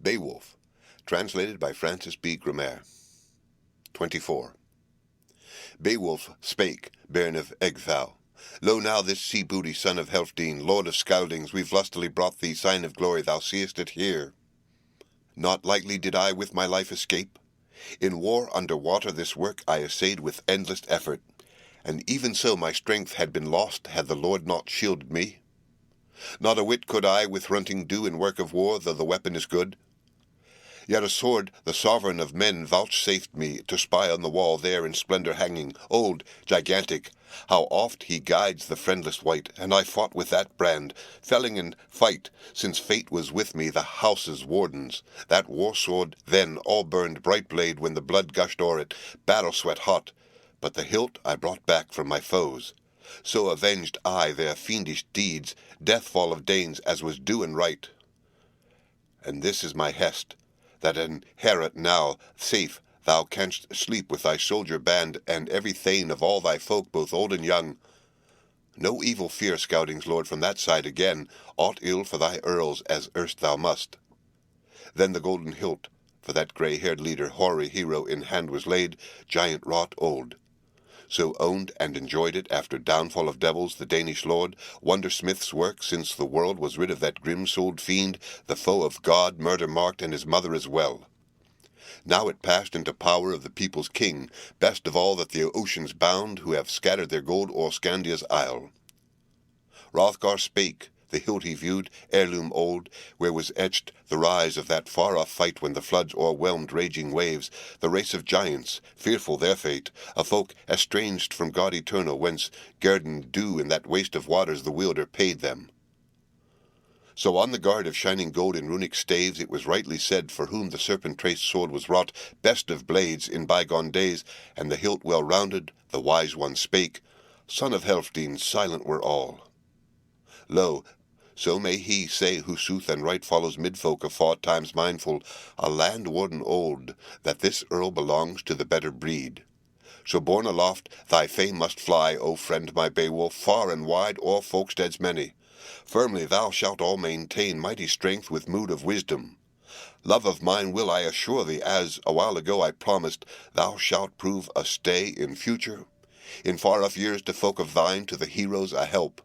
Beowulf, translated by Francis B. Grammer. 24. Beowulf spake, bairn of Ecgtheow. Lo now, this sea-booty son of Healfdene, lord of Scyldings, we've lustily brought thee sign of glory, thou seest it here. Not lightly did I with my life escape. In war under water this work I essayed with endless effort, and even so my strength had been lost had the Lord not shielded me. Not a whit could I with runting do in work of war, though the weapon is good. Yet a sword the sovereign of men vouchsafed me to spy on the wall there in splendor hanging, old, gigantic. How oft he guides the friendless wight, and I fought with that brand, felling in fight, since fate was with me the house's wardens. That war sword then all burned bright blade when the blood gushed o'er it, battle sweat hot, but the hilt I brought back from my foes. So avenged I their fiendish deeds, death fall of Danes as was due and right. And this is my hest, that in Heorot now safe thou canst sleep with thy soldier band, and every thane of all thy folk, both old and young. No evil fear, Scoutings lord, from that side again, aught ill for thy earls, as erst thou must. Then the golden hilt, for that grey-haired leader, hoary hero, in hand was laid, giant wrought old. So owned and enjoyed it after downfall of devils the Danish lord, wonder-smith's work, since the world was rid of that grim-souled fiend, the foe of God, murder-marked, and his mother as well. Now it passed into power of the people's king, best of all that the oceans bound, who have scattered their gold o'er Scandia's isle. Hrothgar spake, the hilt he viewed, heirloom old, where was etched the rise of that far-off fight when the floods o'erwhelmed raging waves, the race of giants, fearful their fate, a folk estranged from God eternal, whence guerdon due in that waste of waters the wielder paid them. So on the guard of shining gold in runic staves it was rightly said, for whom the serpent-traced sword was wrought, best of blades in bygone days, and the hilt well-rounded, the wise one spake, son of Healfdene, silent were all. Lo, so may he say who sooth and right follows mid-folk of far times mindful, a land-warden old, that this earl belongs to the better breed. So borne aloft, thy fame must fly, O friend my Beowulf, far and wide o'er folksteads many. Firmly thou shalt all maintain mighty strength with mood of wisdom. Love of mine will I assure thee, as a while ago I promised, thou shalt prove a stay in future, in far-off years to folk of thine, to the heroes a help.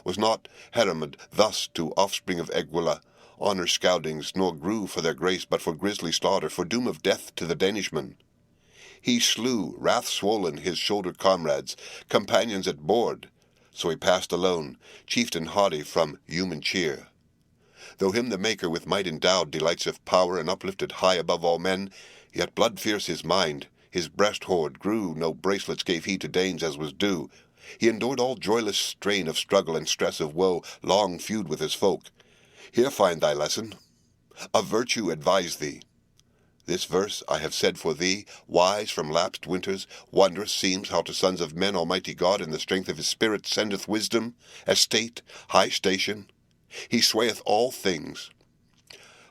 Was not Heremod thus to offspring of Egwilla, honour Scoutings, nor grew for their grace, but for grisly slaughter, for doom of death to the Danishman? He slew, wrath-swollen, his shoulder comrades, companions at board, so he passed alone, chieftain haughty from human cheer. Though him the Maker with might endowed, delights of power, and uplifted high above all men, yet blood-fierce his mind, his breast-hoard grew, no bracelets gave he to Danes as was due. He endured all joyless strain of struggle and stress of woe, long feud with his folk. Here find thy lesson. Of virtue advise thee. This verse I have said for thee, wise from lapsed winters, wondrous seems how to sons of men Almighty God in the strength of his spirit sendeth wisdom, estate, high station. He swayeth all things.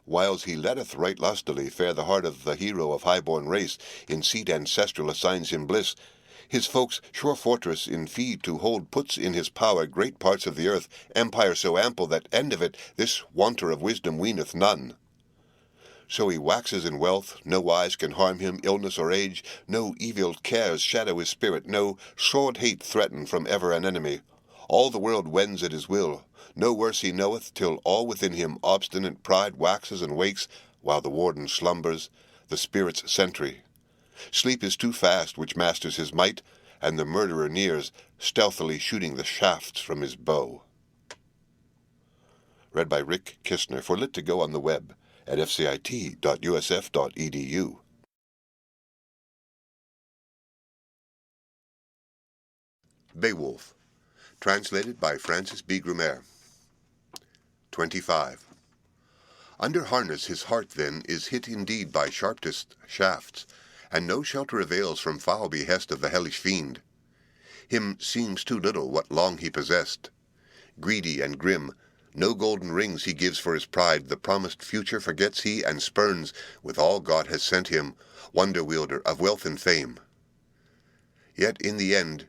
Whiles he letteth right lustily fair the heart of the hero of high-born race, in seed ancestral assigns him bliss. His folk's sure fortress in fee to hold puts in his power great parts of the earth, empire so ample that end of it this wanter of wisdom weeneth none. So he waxes in wealth, no wise can harm him illness or age, no evil cares shadow his spirit, no sword hate threaten from ever an enemy. All the world wends at his will, no worse he knoweth, till all within him obstinate pride waxes and wakes, while the warden slumbers, the spirit's sentry. Sleep is too fast which masters his might, and the murderer nears, stealthily shooting the shafts from his bow. Read by Rick Kistner for Lit2Go on the web at fcit.usf.edu. Beowulf, translated by Francis B. Grammer. 25. Under harness his heart, then, is hit indeed by sharpest shafts, and no shelter avails from foul behest of the hellish fiend. Him seems too little what long he possessed. Greedy and grim, no golden rings he gives for his pride, the promised future forgets he, and spurns, with all God has sent him, wonder-wielder of wealth and fame. Yet in the end,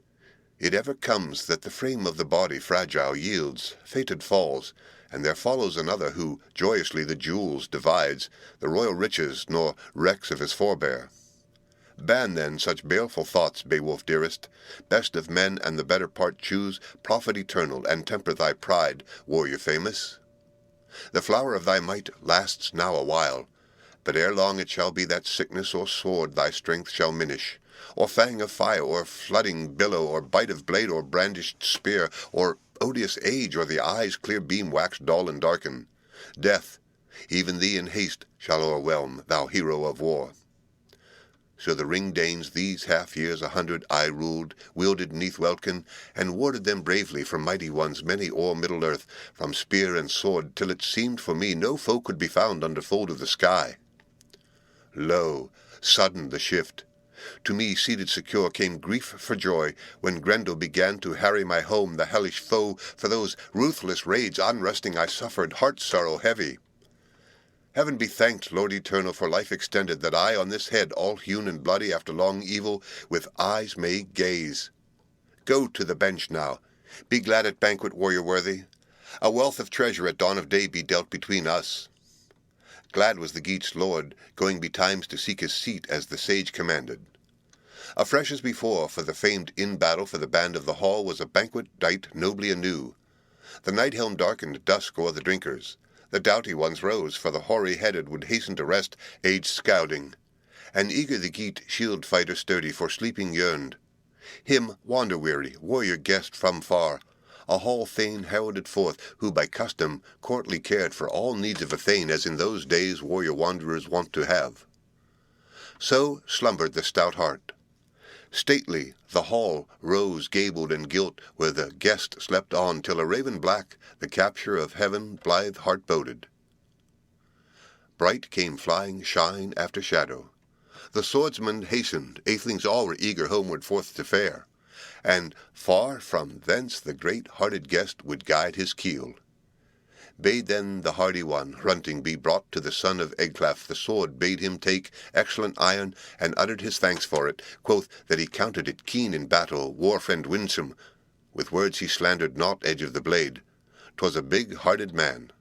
it ever comes that the frame of the body fragile yields, fated falls, and there follows another who joyously the jewels divides, the royal riches nor recks of his forebear. Ban then such baleful thoughts, Beowulf dearest, best of men and the better part choose, profit eternal, and temper thy pride, warrior famous. The flower of thy might lasts now a while, but ere long it shall be that sickness or sword thy strength shall minish, or fang of fire, or flooding billow, or bite of blade, or brandished spear, or odious age, or the eye's clear beam wax dull and darken. Death, even thee in haste, shall o'erwhelm, thou hero of war. So the Ring-Danes these half-years 100 I ruled, wielded 'neath welkin, and warded them bravely from mighty ones many o'er Middle-earth, from spear and sword, till it seemed for me no foe could be found under fold of the sky. Lo, sudden the shift! To me, seated secure, came grief for joy, when Grendel began to harry my home, the hellish foe. For those ruthless raids unresting I suffered, heart-sorrow heavy. Heaven be thanked, Lord eternal, for life extended, that I on this head, all hewn and bloody after long evil, with eyes may gaze. Go to the bench now. Be glad at banquet, warrior worthy. A wealth of treasure at dawn of day be dealt between us. Glad was the Geats' lord, going betimes to seek his seat, as the sage commanded. Afresh as before, for the famed in-battle for the band of the hall was a banquet dight nobly anew. The night-helm darkened dusk o'er the drinkers. The doughty ones rose, for the hoary-headed would hasten to rest, age scouting. And eager the Geat shield-fighter sturdy for sleeping yearned. Him, wander-weary, warrior guest from far, a hall thane heralded forth, who by custom courtly cared for all needs of a thane, as in those days warrior wanderers wont to have. So slumbered the stout heart. Stately the hall rose gabled and gilt, where the guest slept on, till a raven black the capture of heaven blithe heart boded. Bright came flying shine after shadow. The swordsman hastened, athelings all were eager homeward forth to fare, and far from thence the great-hearted guest would guide his keel. Bade then the hardy one, Hrunting, be brought to the son of Ecglaf. The sword bade him take, excellent iron, and uttered his thanks for it, quoth that he counted it keen in battle, war-friend winsome. With words he slandered not edge of the blade. 'Twas a big-hearted man.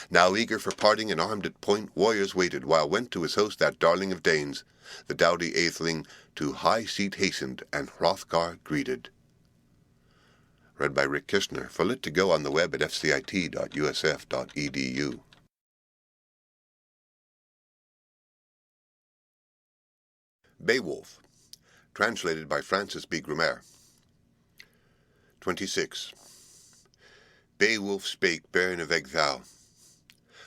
Now eager for parting and armed at point, warriors waited, while went to his host that darling of Danes. The doughty atheling to high seat hastened, and Hrothgar greeted. Read by Rick Kistner, for lit to go on the web at fcit.usf.edu. Beowulf, translated by Francis B. Grammer. 26. Beowulf spake, bairn of Ecgtheow.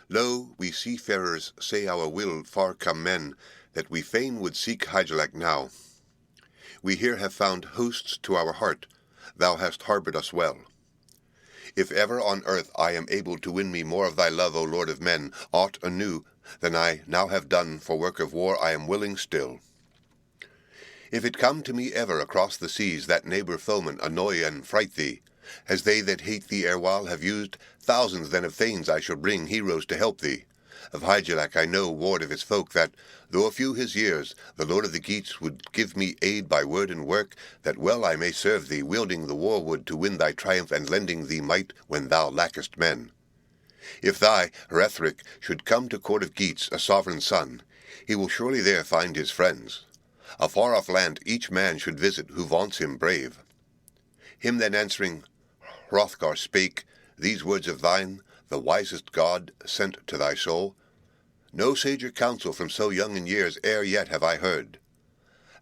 Lo, we seafarers say our will far come men, that we fain would seek Hygelac now. We here have found hosts to our heart. Thou hast harboured us well. If ever on earth I am able to win me more of thy love, O Lord of men, aught anew than I now have done for work of war, I am willing still. If it come to me ever across the seas that neighbour foemen annoy and fright thee, as they that hate thee erewhile have used, thousands then of thanes I shall bring, heroes to help thee. Of Hygelac I know, ward of his folk, that, though a few his years, the lord of the Geats would give me aid by word and work, that well I may serve thee, wielding the war-wood to win thy triumph, and lending thee might when thou lackest men. If thy Hrothgar should come to court of Geats, a sovereign son, he will surely there find his friends. A far-off land each man should visit who vaunts him brave. Him then answering, Hrothgar spake, these words of thine, the wisest God sent to thy soul. No sager counsel from so young in years ere yet have I heard.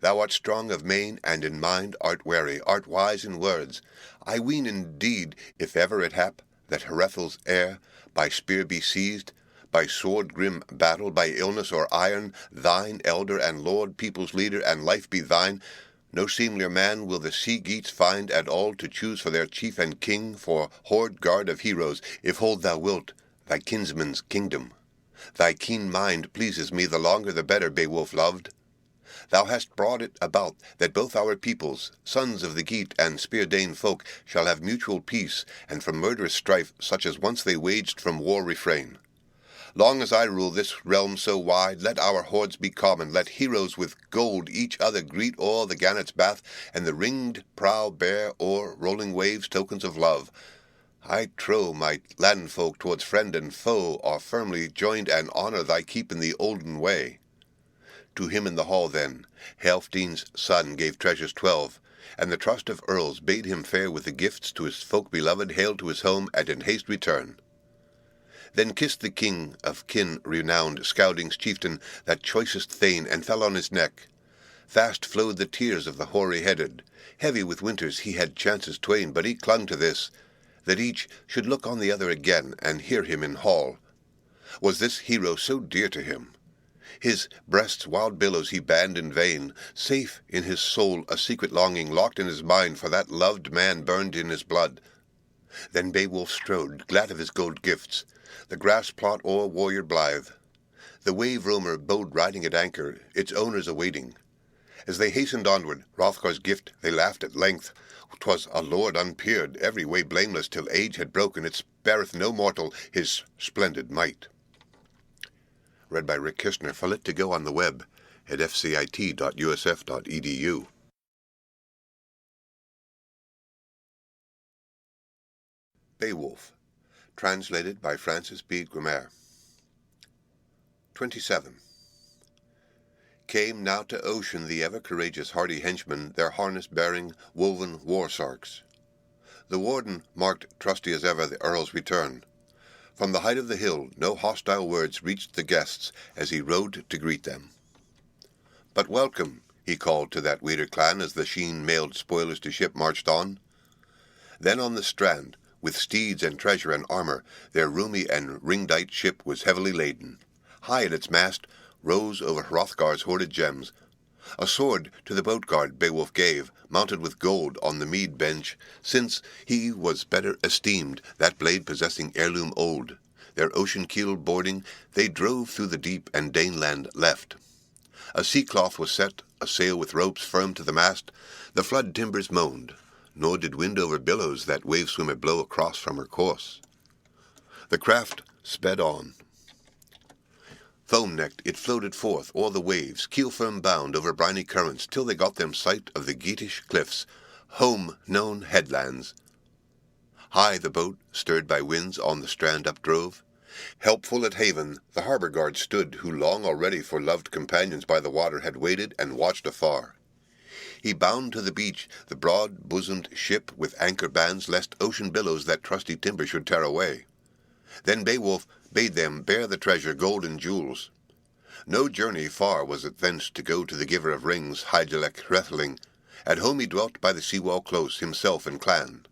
Thou art strong of main, and in mind art wary, art wise in words. I ween indeed, if ever it hap, that Hrethel's heir by spear be seized, by sword grim battle, by illness or iron, thine elder and lord, people's leader, and life be thine, no seemlier man will the sea-Geats find at all to choose for their chief and king, for hoard guard of heroes, if hold thou wilt thy kinsman's kingdom. Thy keen mind pleases me, the longer the better, Beowulf loved. Thou hast brought it about that both our peoples, sons of the Geat and Spear-Dane folk, shall have mutual peace, and from murderous strife, such as once they waged, from war refrain. Long as I rule this realm so wide, let our hordes be common, let heroes with gold each other greet o'er the gannet's bath, and the ringed prow bear o'er rolling waves tokens of love. I trow my landfolk towards friend and foe are firmly joined, and honour thy keep in the olden way. To him in the hall then Healfdene's son gave treasures 12, and the trust of earls bade him fare with the gifts to his folk beloved, hail to his home, and in haste return. Then kissed the king of kin renowned, Scouding's chieftain, that choicest thane, and fell on his neck. Fast flowed the tears of the hoary-headed. Heavy with winters he had chances twain, but he clung to this, that each should look on the other again, and hear him in hall. Was this hero so dear to him? His breast's wild billows he banned in vain. Safe in his soul a secret longing, locked in his mind, for that loved man burned in his blood. Then Beowulf strode, glad of his gold gifts, the grass plot o'er warrior blithe. The wave roamer bode riding at anchor, its owners awaiting. As they hastened onward, Hrothgar's gift they laughed at length. 'Twas a lord unpeered, every way blameless, till age had broken, it spareth no mortal his splendid might. Read by Rick Kistner, for lit to go on the web at fcit.usf.edu. Beowulf, translated by Francis B. Grammer. 27. Came now to ocean the ever-courageous hardy henchmen, their harness-bearing, woven war-sarks. The warden marked trusty as ever the earl's return. From the height of the hill no hostile words reached the guests as he rode to greet them. But welcome, he called to that wader clan as the sheen-mailed spoilers to ship marched on. Then on the strand, with steeds and treasure and armour, their roomy and ring-dight ship was heavily laden. High at its mast rose over Hrothgar's hoarded gems. A sword to the boat-guard Beowulf gave, mounted with gold on the mead bench, since he was better esteemed, that blade possessing heirloom old. Their ocean-keel boarding, they drove through the deep and Daneland left. A sea-cloth was set, a sail with ropes firm to the mast. The flood timbers moaned, nor did wind over billows that wave-swimmer blow across from her course. The craft sped on. Foam-necked it floated forth o'er the waves, keel-firm bound over briny currents, till they got them sight of the Geatish cliffs, home-known headlands. High the boat, stirred by winds, on the strand updrove. Helpful at haven, the harbour guard stood, who long already for loved companions by the water had waited and watched afar. He bound to the beach the broad-bosomed ship with anchor bands, lest ocean billows that trusty timber should tear away. Then Beowulf bade them bear the treasure, gold and jewels. No journey far was it thence to go to the giver of rings, Hygelec Hretling. At home he dwelt by the sea-wall close, himself and clan.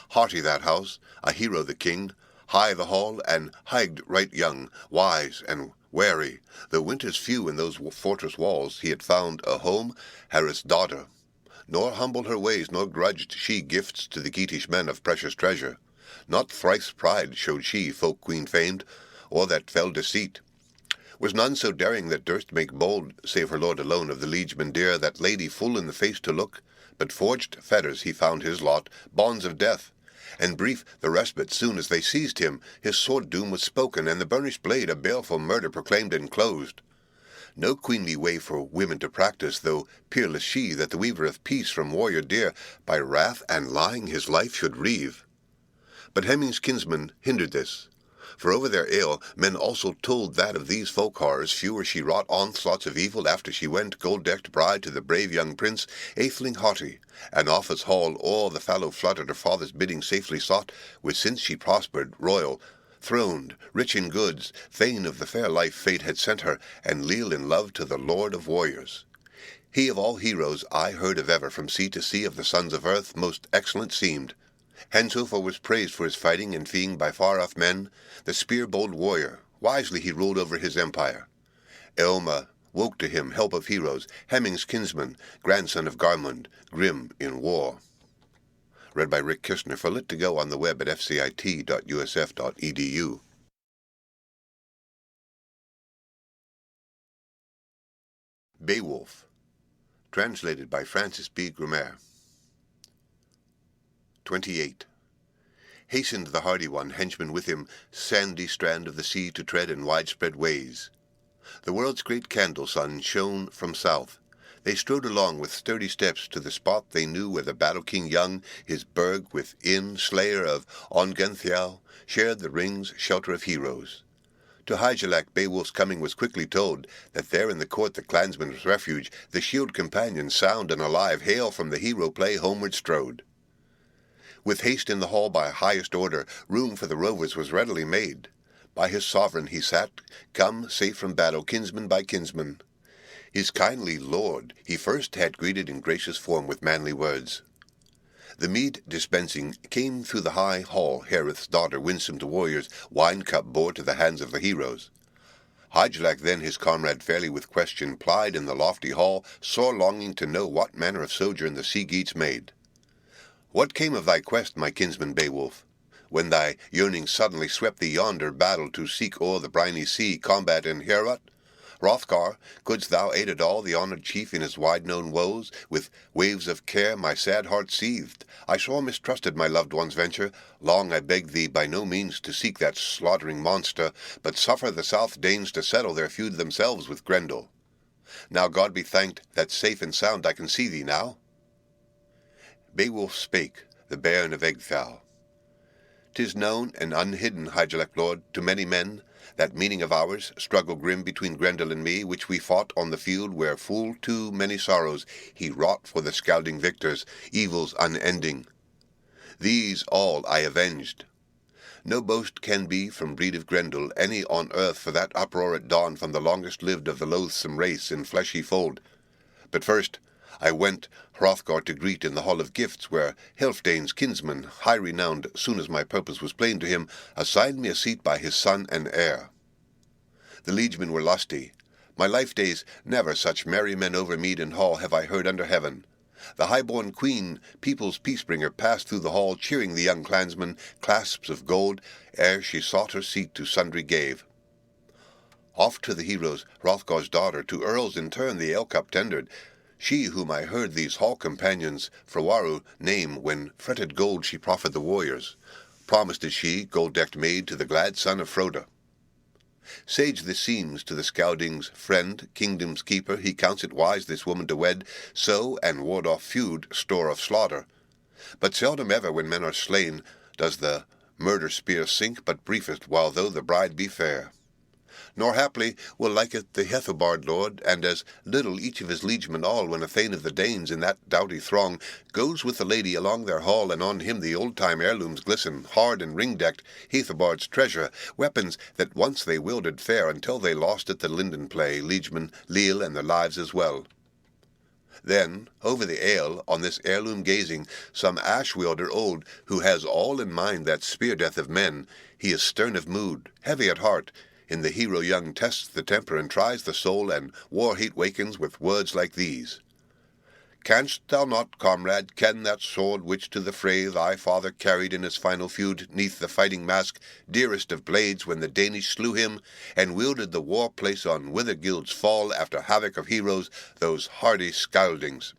Haughty that house, a hero the king, high the hall, and Hygd right young, wise and wary. Though winters few in those fortress walls, he had found a home, Harith's daughter. Nor humbled her ways, nor grudged she gifts to the Geatish men of precious treasure. Not thrice pride showed she, folk queen famed, or that fell deceit. Was none so daring that durst make bold, save her lord alone of the liegemen dear, that lady full in the face to look. But forged fetters he found his lot, bonds of death. And brief the respite soon as they seized him, his sword doom was spoken, and the burnished blade a baleful murder proclaimed and closed. No queenly way for women to practice, though peerless she, that the weaver of peace from warrior dear, by wrath and lying his life should reave. But Hemming's kinsmen hindered this, for over their ale men also told that of these folk horrors fewer she wrought onslaughts of evil after she went gold-decked bride to the brave young prince, atheling haughty, and off his hall all the fallow flood at her father's bidding safely sought, which since she prospered, royal, throned, rich in goods, thane of the fair life fate had sent her, and leal in love to the lord of warriors. He of all heroes I heard of ever, from sea to sea of the sons of earth, most excellent seemed. Henceforth was praised for his fighting and feeing by far-off men, the spear-bold warrior, wisely he ruled over his empire. Eoma woke to him help of heroes, Hemming's kinsman, grandson of Garmund, grim in war. Read by Rick Kistner, for lit to go on the web at fcit.usf.edu. Beowulf, translated by Francis B. Grammer. 28. Hastened the hardy one, henchman with him, sandy strand of the sea to tread in widespread ways. The world's great candle sun shone from south. They strode along with sturdy steps to the spot they knew where the battle-king young, his burg within, slayer of Ongentheow, shared the ring's shelter of heroes. To Hygelac Beowulf's coming was quickly told, that there in the court the clansman's refuge, the shield companions sound and alive hail from the hero play homeward strode. With haste in the hall by highest order, room for the rovers was readily made. By his sovereign he sat, come safe from battle, kinsman by kinsman. His kindly lord he first had greeted in gracious form with manly words. The mead dispensing came through the high hall. Hereth's daughter, winsome to warriors, wine-cup bore to the hands of the heroes. Hygelac then his comrade fairly with question plied in the lofty hall, sore longing to know what manner of sojourn the sea-geats made. What came of thy quest, my kinsman Beowulf, when thy yearning suddenly swept thee yonder battle to seek o'er the briny sea combat in Heorot? Hrothgar, couldst thou aid at all the honoured chief in his wide-known woes? With waves of care my sad heart seethed. I sore mistrusted my loved one's venture. Long I begged thee by no means to seek that slaughtering monster, but suffer the South Danes to settle their feud themselves with Grendel. Now God be thanked that safe and sound I can see thee now. Beowulf spake, the bairn of Ecgtheow. 'Tis known and unhidden, Hygelac lord, to many men, that meaning of ours, struggle grim between Grendel and me, which we fought on the field where full too many sorrows he wrought for the scalding victors, evils unending. These all I avenged. No boast can be from breed of Grendel any on earth for that uproar at dawn from the longest-lived of the loathsome race in fleshy fold. But first I went Hrothgar to greet in the hall of gifts, where Healfdene's kinsman, high-renowned, soon as my purpose was plain to him, assigned me a seat by his son and heir. The liegemen were lusty. My life-days never such merry men over mead and hall have I heard under heaven. The high-born queen, people's peace-bringer, passed through the hall, cheering the young clansmen, clasps of gold, ere she sought her seat to sundry gave. Oft to the heroes, Hrothgar's daughter, to earls in turn the ale-cup tendered, she whom I heard these hall companions Frowaru name when fretted gold she proffered the warriors. Promised is she, gold-decked maid, to the glad son of Froda. Sage this seems to the Scauding's friend, kingdom's keeper, he counts it wise this woman to wed, so, and ward off feud, store of slaughter. But seldom ever when men are slain does the murder-spear sink but briefest, while though the bride be fair. Nor haply will like it the Hrothgar lord, and as little each of his liegemen all, when a thane of the Danes in that doughty throng goes with the lady along their hall, and on him the old-time heirlooms glisten, hard and ring-decked, Hrothgar's treasure, weapons that once they wielded fair until they lost at the linden play, liegemen, leal, and their lives as well. Then, over the ale, on this heirloom gazing, some ash-wielder old, who has all in mind that spear-death of men, he is stern of mood, heavy at heart, in the hero young tests the temper and tries the soul, and war-hate wakens with words like these. Canst thou not, comrade, ken that sword which to the fray thy father carried in his final feud, neath the fighting mask, dearest of blades, when the Danish slew him, and wielded the war-place on Withergild's fall, after havoc of heroes, those hardy Scaudings?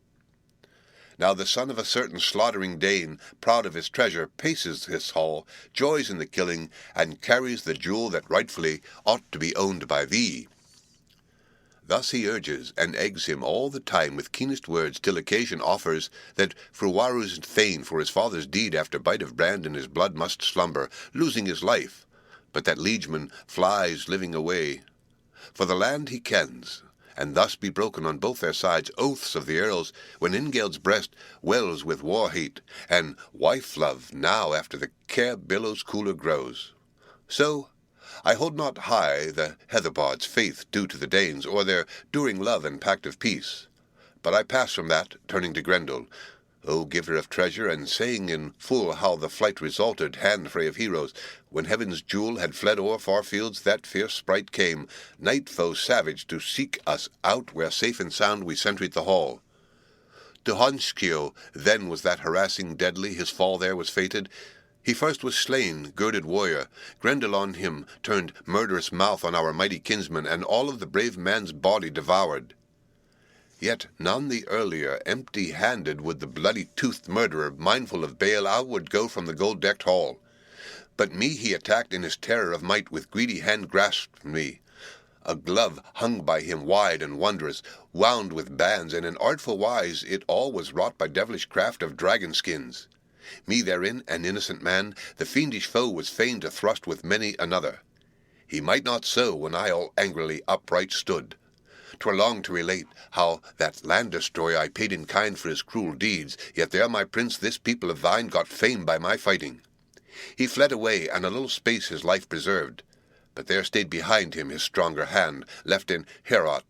Now the son of a certain slaughtering Dane, proud of his treasure, paces his hall, joys in the killing, and carries the jewel that rightfully ought to be owned by thee. Thus he urges, and eggs him all the time with keenest words, till occasion offers that Frowaru's thane for his father's deed after bite of brand in his blood must slumber, losing his life, but that liegeman flies living away. For the land he kens, and thus be broken on both their sides oaths of the earls, when Ingeld's breast wells with war-hate, and wife-love now after the care billows cooler grows. So I hold not high the Hrothgar's faith due to the Danes, or their during love and pact of peace. But I pass from that, turning to Grendel, O giver of treasure, and saying in full how the flight resulted, hand-fray of heroes, when heaven's jewel had fled o'er far fields, that fierce sprite came, night-foe savage, to seek us out, where safe and sound we sentried the hall. To Honskio then was that harassing deadly, his fall there was fated. He first was slain, girded warrior. Grendel on him turned murderous mouth on our mighty kinsman, and all of the brave man's body devoured. Yet none the earlier, empty-handed, would the bloody-toothed murderer, mindful of bale, outward go from the gold-decked hall. But me he attacked in his terror of might, with greedy hand grasped me. A glove hung by him wide and wondrous, wound with bands, and in artful wise it all was wrought by devilish craft of dragon skins. Me therein, an innocent man, the fiendish foe was fain to thrust with many another. He might not so when I all angrily upright stood. 'Twere long to relate how that land destroyer I paid in kind for his cruel deeds, yet there, my prince, this people of thine got fame by my fighting. He fled away, and a little space his life preserved. But there stayed behind him his stronger hand, left in Heorot.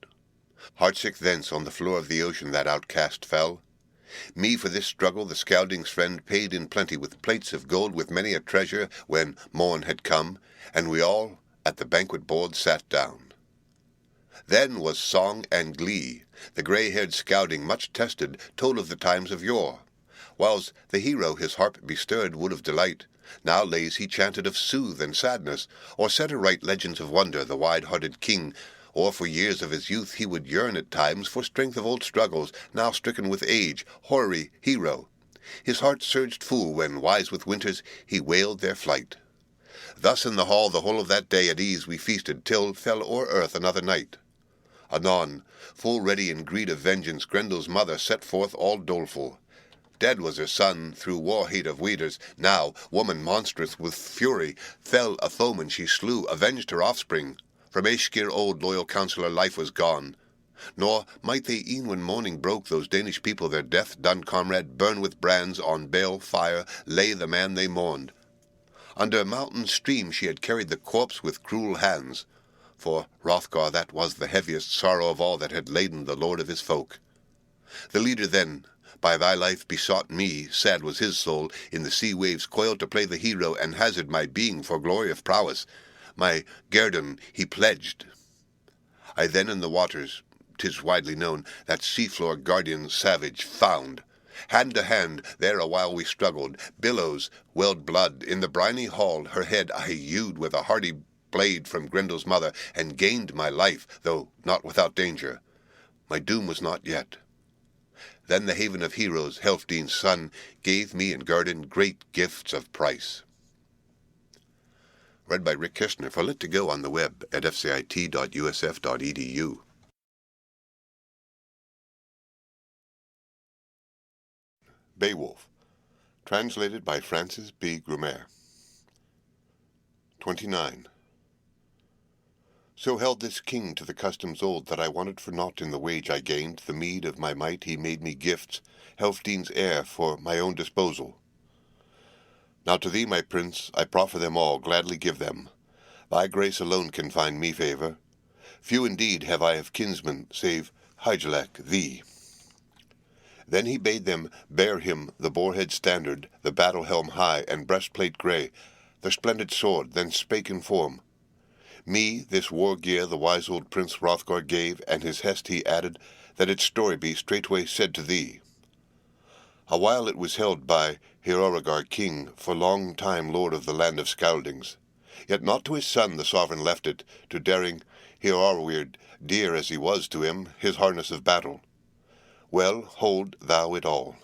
Heartsick thence on the floor of the ocean that outcast fell. Me for this struggle the Scounding's friend paid in plenty with plates of gold, with many a treasure, when morn had come, and we all at the banquet board sat down. Then was song and glee. The grey-haired Scounding, much tested, told of the times of yore. Whiles the hero his harp bestirred would of delight, now lays he chanted of sooth and sadness, or set aright legends of wonder, the wide-hearted king, or for years of his youth he would yearn at times for strength of old struggles, now stricken with age, hoary hero. His heart surged full when, wise with winters, he wailed their flight. Thus in the hall the whole of that day at ease we feasted, till fell o'er earth another night. Anon, full ready in greed of vengeance, Grendel's mother set forth all doleful. Dead was her son through war-hate of Weders. Now, woman monstrous with fury, fell a foeman she slew, avenged her offspring. From Aesgir old loyal counsellor life was gone. Nor might they e'en when morning broke, those Danish people, their death-done comrade, burn with brands, on bale fire lay the man they mourned. Under a mountain stream she had carried the corpse with cruel hands. For Hrothgar that was the heaviest sorrow of all that had laden the lord of his folk. The leader then by thy life besought me, sad was his soul, in the sea waves coiled to play the hero, and hazard my being for glory of prowess. My guerdon he pledged. I then in the waters, 'tis widely known, that seafloor guardian savage found. Hand to hand there awhile we struggled, billows welled blood. In the briny hall her head I hewed with a hardy blade from Grendel's mother, and gained my life, though not without danger. My doom was not yet. Then the haven of heroes, Helfdene's son, gave me and Garden great gifts of price. Read by Rick Kirshner for Lit to Go on the web at fcit.usf.edu. Beowulf, translated by Francis B. Grumer. 29. So held this king to the customs old, that I wanted for naught in the wage I gained. The meed of my might he made me gifts, Helfdene's heir, for my own disposal. Now to thee, my prince, I proffer them all, gladly give them. Thy grace alone can find me favour. Few indeed have I of kinsmen, save Hygelac, thee. Then he bade them bear him the boar-head standard, the battle-helm high, and breastplate grey, the splendid sword, then spake in form. Me this war-gear the wise old prince Hrothgar gave, and his hest he added, that its story be straightway said to thee. A while it was held by Hrothgar king, for long time lord of the land of Scoundings. Yet not to his son the sovereign left it, to daring Hrothgar, dear as he was to him, his harness of battle. Well, hold thou it all.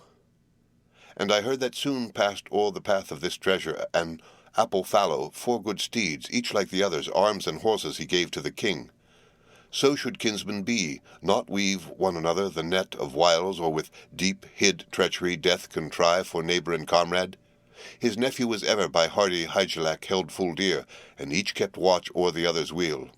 And I heard that soon passed o'er the path of this treasure an apple fallow, 4 good steeds, each like the others, arms and horses he gave to the king. So should kinsmen be, not weave one another the net of wiles, or with deep hid treachery death contrive for neighbour and comrade. His nephew was ever by hardy Hygelac held full dear, and each kept watch o'er the other's weal.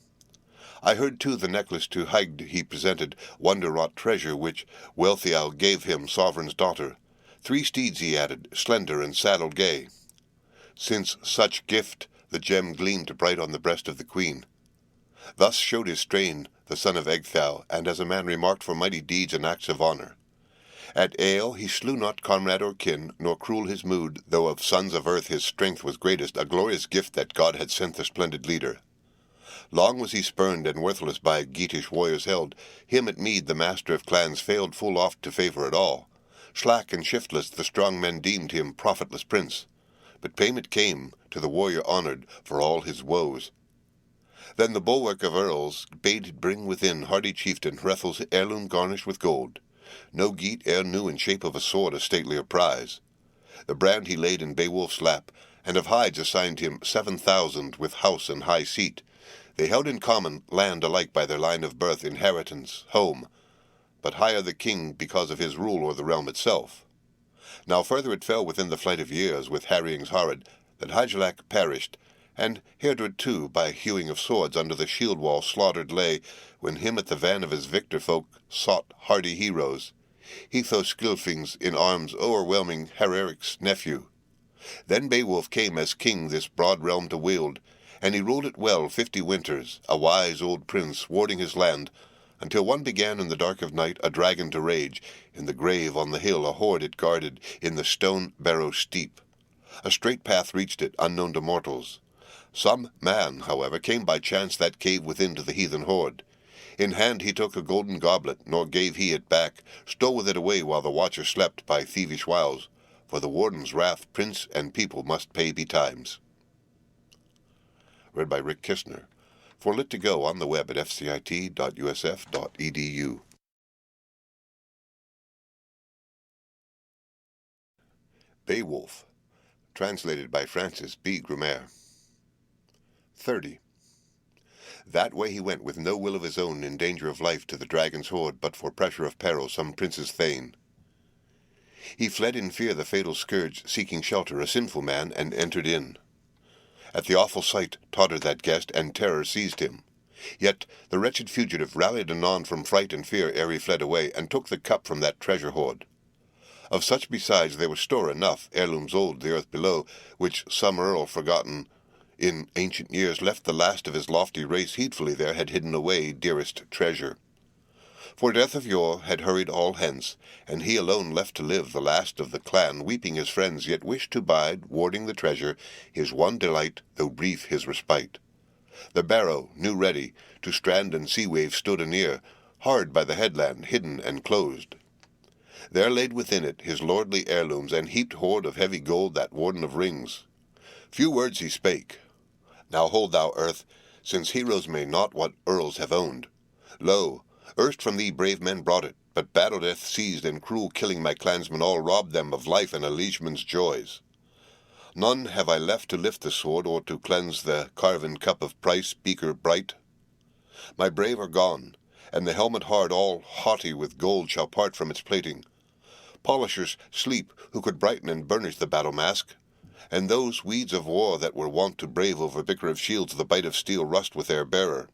I heard too the necklace to Hygd he presented, wonder-wrought treasure, which Wealhtheow gave him, sovereign's daughter. 3 steeds he added, slender and saddled gay. Since such gift the gem gleamed bright on the breast of the queen. Thus showed his strain the son of Ecgtheow, and as a man remarked for mighty deeds and acts of honour. At ale he slew not comrade or kin, nor cruel his mood, though of sons of earth his strength was greatest, a glorious gift that God had sent the splendid leader. Long was he spurned and worthless by Geatish warriors held. Him at mead the master of clans failed full oft to favour at all. Slack and shiftless the strong men deemed him profitless prince. But payment came to the warrior honoured for all his woes. Then the bulwark of earls bade bring within hardy chieftain Hrethel's heirloom garnished with gold. No Geat e'er knew in shape of a sword a statelier prize. The brand he laid in Beowulf's lap, and of hides assigned him 7,000 with house and high seat. They held in common land alike by their line of birth, inheritance, home, but higher the king because of his rule o'er the realm itself. Now further it fell within the flight of years, with harryings horrid, that Hygelac perished, and Heardred too, by hewing of swords under the shield wall slaughtered lay, when him at the van of his victor folk sought hardy heroes, Skilfing's in arms o'erwhelming Hereric's nephew. Then Beowulf came as king this broad realm to wield, and he ruled it well 50 winters, a wise old prince, warding his land, until one began in the dark of night a dragon to rage. In the grave on the hill a hoard it guarded, in the stone barrow steep. A straight path reached it, unknown to mortals. Some man, however, came by chance that cave within to the heathen hoard. In hand he took a golden goblet, nor gave he it back, stole with it away while the watcher slept by thievish wiles. For the warden's wrath prince and people must pay betimes. Read by Rick Kistner. For Lit to Go on the web at fcit.usf.edu. Beowulf, translated by Francis B. Grammaire. 30. That way he went with no will of his own, in danger of life, to the dragon's hoard, but for pressure of peril, some prince's thane. He fled in fear the fatal scourge, seeking shelter, a sinful man, and entered in. At the awful sight tottered that guest, and terror seized him. Yet the wretched fugitive rallied anon from fright and fear ere he fled away, and took the cup from that treasure hoard. Of such besides there was store enough, heirlooms old, the earth below, which some earl forgotten in ancient years left the last of his lofty race heedfully there had hidden away dearest treasure. For death of yore had hurried all hence, and he alone left to live, the last of the clan, weeping his friends, yet wished to bide, warding the treasure, his one delight, though brief his respite. The barrow, new ready, to strand and sea wave stood anear, hard by the headland, hidden and closed. There laid within it his lordly heirlooms, and heaped hoard of heavy gold, that warden of rings. Few words he spake. Now hold thou, earth, since heroes may not what earls have owned. Lo, erst from thee brave men brought it, but battle death seized, and cruel killing my clansmen all robbed them of life and a liegeman's joys. None have I left to lift the sword, or to cleanse the carven cup of price, beaker bright. My brave are gone, and the helmet hard, all haughty with gold, shall part from its plating. Polishers sleep, who could brighten and burnish the battle mask, and those weeds of war that were wont to brave over bicker of shields the bite of steel rust with their bearer.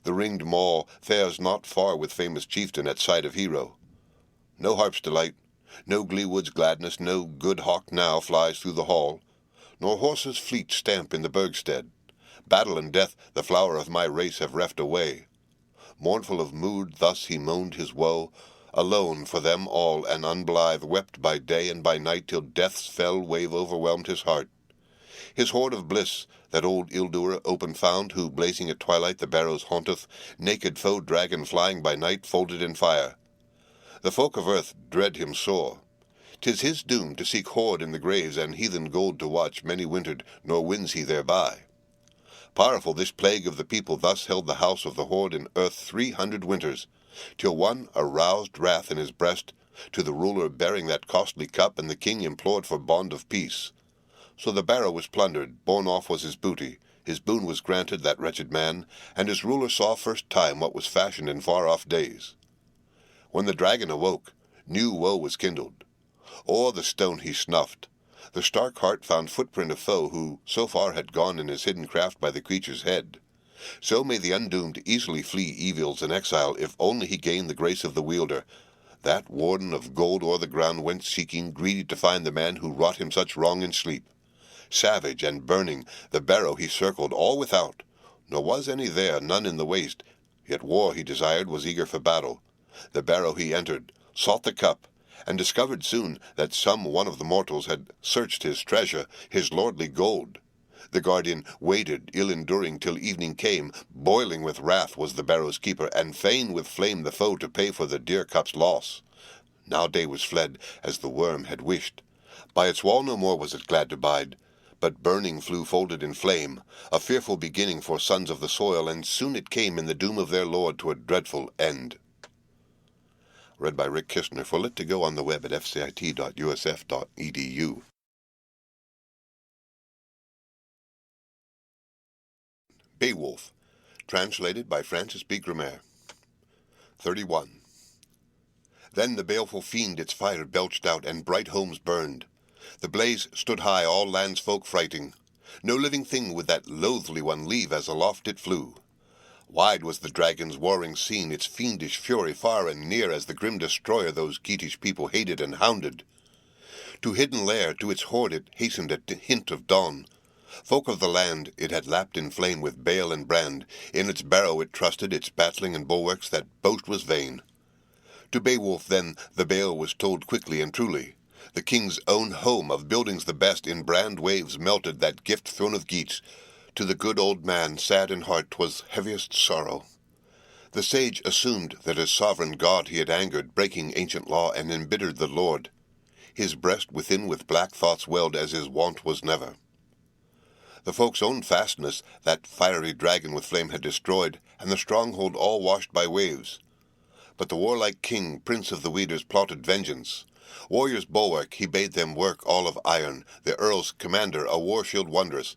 The ringed maul fares not far with famous chieftain at sight of hero. No harp's delight, no gleewood's gladness, no good hawk now flies through the hall, nor horses fleet stamp in the burgstead. Battle and death the flower of my race have reft away. Mournful of mood, thus he moaned his woe, alone for them all, and unblithe wept by day and by night, till death's fell wave overwhelmed his heart. His hoard of bliss, that old ill-doer open found, who blazing at twilight the barrows haunteth, naked foe dragon flying by night, folded in fire. The folk of earth dread him sore. 'Tis his doom to seek hoard in the graves, and heathen gold to watch many wintered, nor wins he thereby. Powerful this plague of the people thus held the house of the hoard in earth 300 winters, till one aroused wrath in his breast, to the ruler bearing that costly cup, and the king implored for bond of peace. So the barrow was plundered, borne off was his booty, his boon was granted that wretched man, and his ruler saw first time what was fashioned in far-off days. When the dragon awoke, new woe was kindled. O'er the stone he snuffed. The stark heart found footprint of foe, who so far had gone in his hidden craft by the creature's head. So may the undoomed easily flee evils and exile, if only he gain the grace of the wielder. That warden of gold o'er the ground went seeking, greedy to find the man who wrought him such wrong in sleep. Savage and burning, the barrow he circled all without, nor was any there, none in the waste. Yet war he desired, was eager for battle. The barrow he entered, sought the cup, and discovered soon that some one of the mortals had searched his treasure, his lordly gold. The guardian waited, ill-enduring, till evening came. Boiling with wrath was the barrow's keeper, and fain with flame the foe to pay for the dear cup's loss. Now day was fled, as the worm had wished. By its wall no more was it glad to bide, but burning flew folded in flame, a fearful beginning for sons of the soil, and soon it came in the doom of their lord to a dreadful end. Read by Rick Kistner. For Lit to Go on the web at fcit.usf.edu. Beowulf, Translated by Francis B. Grammer. 31. Then the baleful fiend its fire belched out, and bright homes burned. The blaze stood high, all land's folk frighting. No living thing would that loathly one leave, as aloft it flew. Wide was the dragon's warring scene, its fiendish fury far and near, as the grim destroyer those Geatish people hated and hounded. To hidden lair, to its hoard it hastened at hint of dawn. Folk of the land it had lapped in flame with bale and brand. In its barrow it trusted, its battling and bulwarks, that boast was vain. To Beowulf then the bale was told quickly and truly. The king's own home, of buildings the best, in brand waves melted that gift throne of Geats. To the good old man, sad in heart, 'twas heaviest sorrow. The sage assumed that as sovereign god he had angered, breaking ancient law, and embittered the lord. His breast within with black thoughts welled, as his wont was never. The folk's own fastness that fiery dragon with flame had destroyed, and the stronghold all washed by waves. But the warlike king, prince of the Weders, plotted vengeance. Warrior's bulwark he bade them work, all of iron, the earl's commander a war-shield wondrous.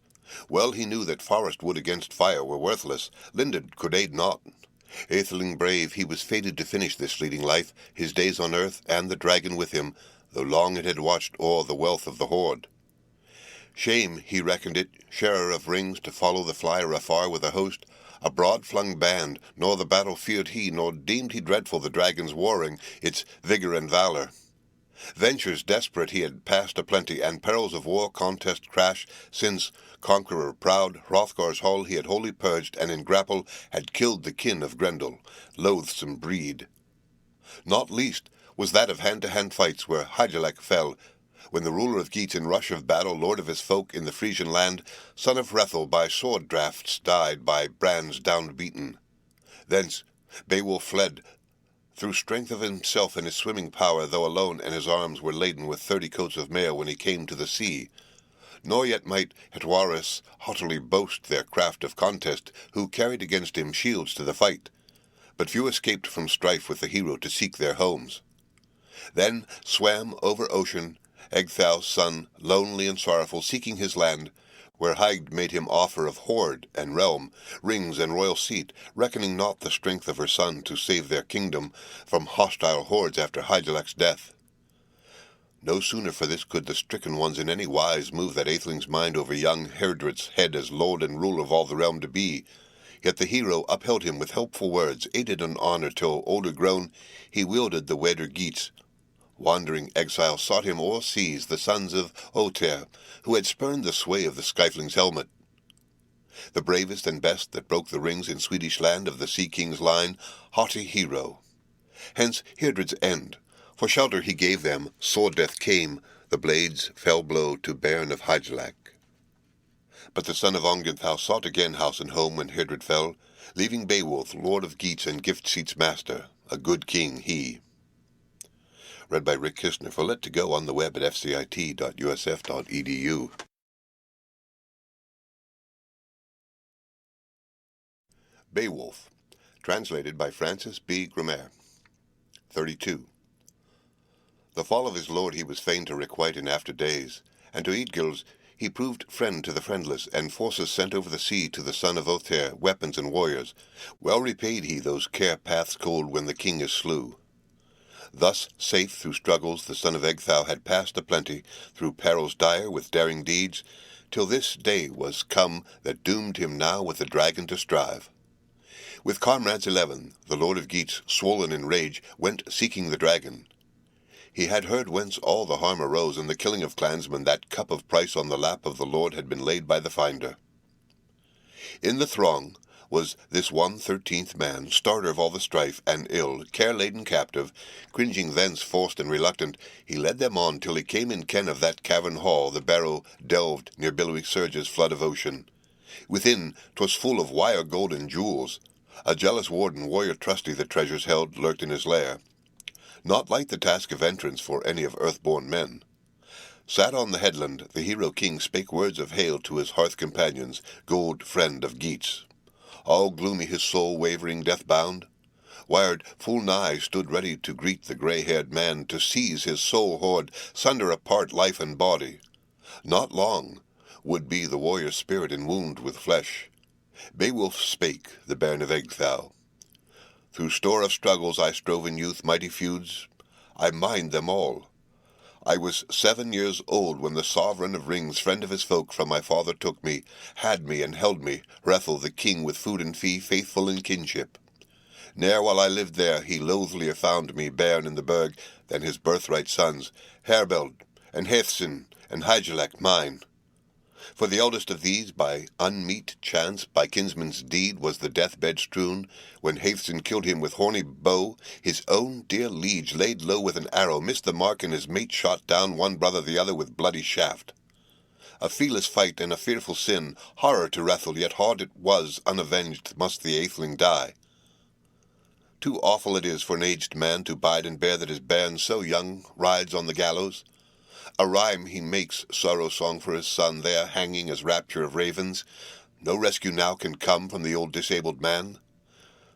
Well he knew that forest wood against fire were worthless, Linden could aid not. Atheling brave, he was fated to finish this fleeting life, his days on earth, and the dragon with him, though long it had watched o'er the wealth of the hoard. Shame, he reckoned it, sharer of rings, to follow the flyer afar with a host, a broad-flung band, nor the battle feared he, nor deemed he dreadful the dragon's warring, its vigour and valour. Ventures desperate he had passed a-plenty, and perils of war contest crash, since, conqueror proud, Hrothgar's hall he had wholly purged, and in grapple had killed the kin of Grendel, loathsome breed. Not least was that of hand-to-hand fights, where Hygelac fell, when the ruler of Geats in rush of battle, lord of his folk in the Frisian land, son of Hrethel, by sword draughts died, by brands down-beaten. Thence Beowulf fled, through strength of himself and his swimming power, though alone, and his arms were laden with 30 coats of mail when he came to the sea. Nor yet might Hetwaris haughtily boast their craft of contest, who carried against him shields to the fight. But few escaped from strife with the hero to seek their homes. Then swam over ocean Ecgtheow's son, lonely and sorrowful, seeking his land, where Hygd made him offer of hoard and realm, rings and royal seat, reckoning not the strength of her son to save their kingdom from hostile hordes after Hygelac's death. No sooner for this could the stricken ones in any wise move that Atheling's mind over young Heardred's head as lord and ruler of all the realm to be. Yet the hero upheld him with helpful words, aided in honour till, older grown, he wielded the Weder Geats. Wandering exile sought him o'er seas the sons of Ohtere, who had spurned the sway of the Skyfling's helmet. The bravest and best that broke the rings in Swedish land of the Sea King's line, haughty hero. Hence Heardred's end. For shelter he gave them, sword death came, the blades fell blow to bairn of Hygelac. But the son of Ongentheow sought again house and home when Heardred fell, leaving Beowulf, lord of Geats and Gift-Seat's master, a good king he. Read by Rick Kistner for Let to Go on the web at fcit.usf.edu. Beowulf, translated by Francis B. Grammer. 32. The fall of his lord he was fain to requite in after days, and to Eadgils he proved friend to the friendless, and forces sent over the sea to the son of Ohtere, weapons and warriors. Well repaid he those care paths cold when the king is slew. Thus safe through struggles the son of Ecgtheow had passed a-plenty, through perils dire with daring deeds, till this day was come that doomed him now with the dragon to strive. With comrades 11, the lord of Geats, swollen in rage, went seeking the dragon. He had heard whence all the harm arose, and the killing of clansmen, that cup of price on the lap of the lord had been laid by the finder. In the throng was this 1/13th man, starter of all the strife, and ill, care-laden captive, cringing thence forced and reluctant, he led them on till he came in ken of that cavern hall, the barrow delved near billowy surges, flood of ocean. Within 'twas full of wire gold and jewels. A jealous warden, warrior trusty, the treasures held, lurked in his lair. Not light the task of entrance for any of earth-born men. Sat on the headland, the hero king spake words of hail to his hearth companions, gold friend of Geats. All gloomy his soul, wavering, death-bound. Wired full nigh stood ready to greet the grey-haired man, to seize his soul hoard, sunder apart life and body. Not long would be the warrior's spirit enwombed with flesh. Beowulf spake, the bairn of Ecgtheow. Through store of struggles I strove in youth, mighty feuds, I mind them all. I was 7 years old when the sovereign of rings, friend of his folk, from my father took me, had me and held me, Hrethel the king, with food and fee, faithful in kinship. Ne'er while I lived there he loathlier found me, bairn in the burg, than his birthright sons, Herbeld, and Hæthcyn, and Hygelac mine. For the eldest of these, by unmeet chance, by kinsman's deed, was the deathbed strewn, when Hæthcyn killed him with horny bow, his own dear liege laid low with an arrow, missed the mark, and his mate shot down one brother the other with bloody shaft. A feeless fight and a fearful sin, horror to Hrethel, yet hard it was, unavenged must the atheling die. Too awful it is for an aged man to bide and bear that his bairn so young rides on the gallows. A rhyme he makes, sorrow song for his son, there hanging as rapture of ravens. No rescue now can come from the old disabled man.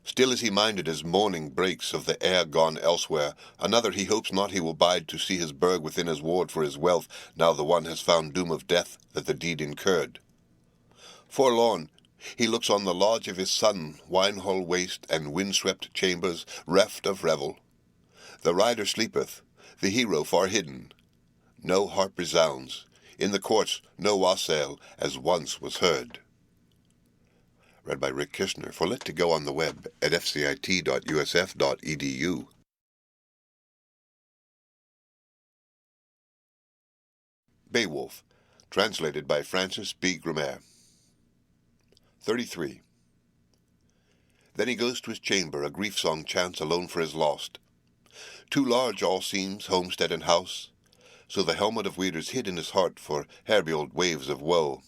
Still is he minded as morning breaks of the heir gone elsewhere. Another he hopes not he will bide to see his burg within his ward for his wealth, now the one has found doom of death that the deed incurred. Forlorn, he looks on the lodge of his son, wine-hall waste and wind-swept chambers, reft of revel. The rider sleepeth, the hero far hidden. No harp resounds, in the courts no wassail, as once was heard. Read by Rick Kishner, for Let to Go on the web at fcit.usf.edu. Beowulf, translated by Francis B. Grammer. 33. Then he goes to his chamber, a grief song chants alone for his lost. Too large all seems, homestead and house, so the helmet of Weders hid in his heart for Herbeold waves of woe.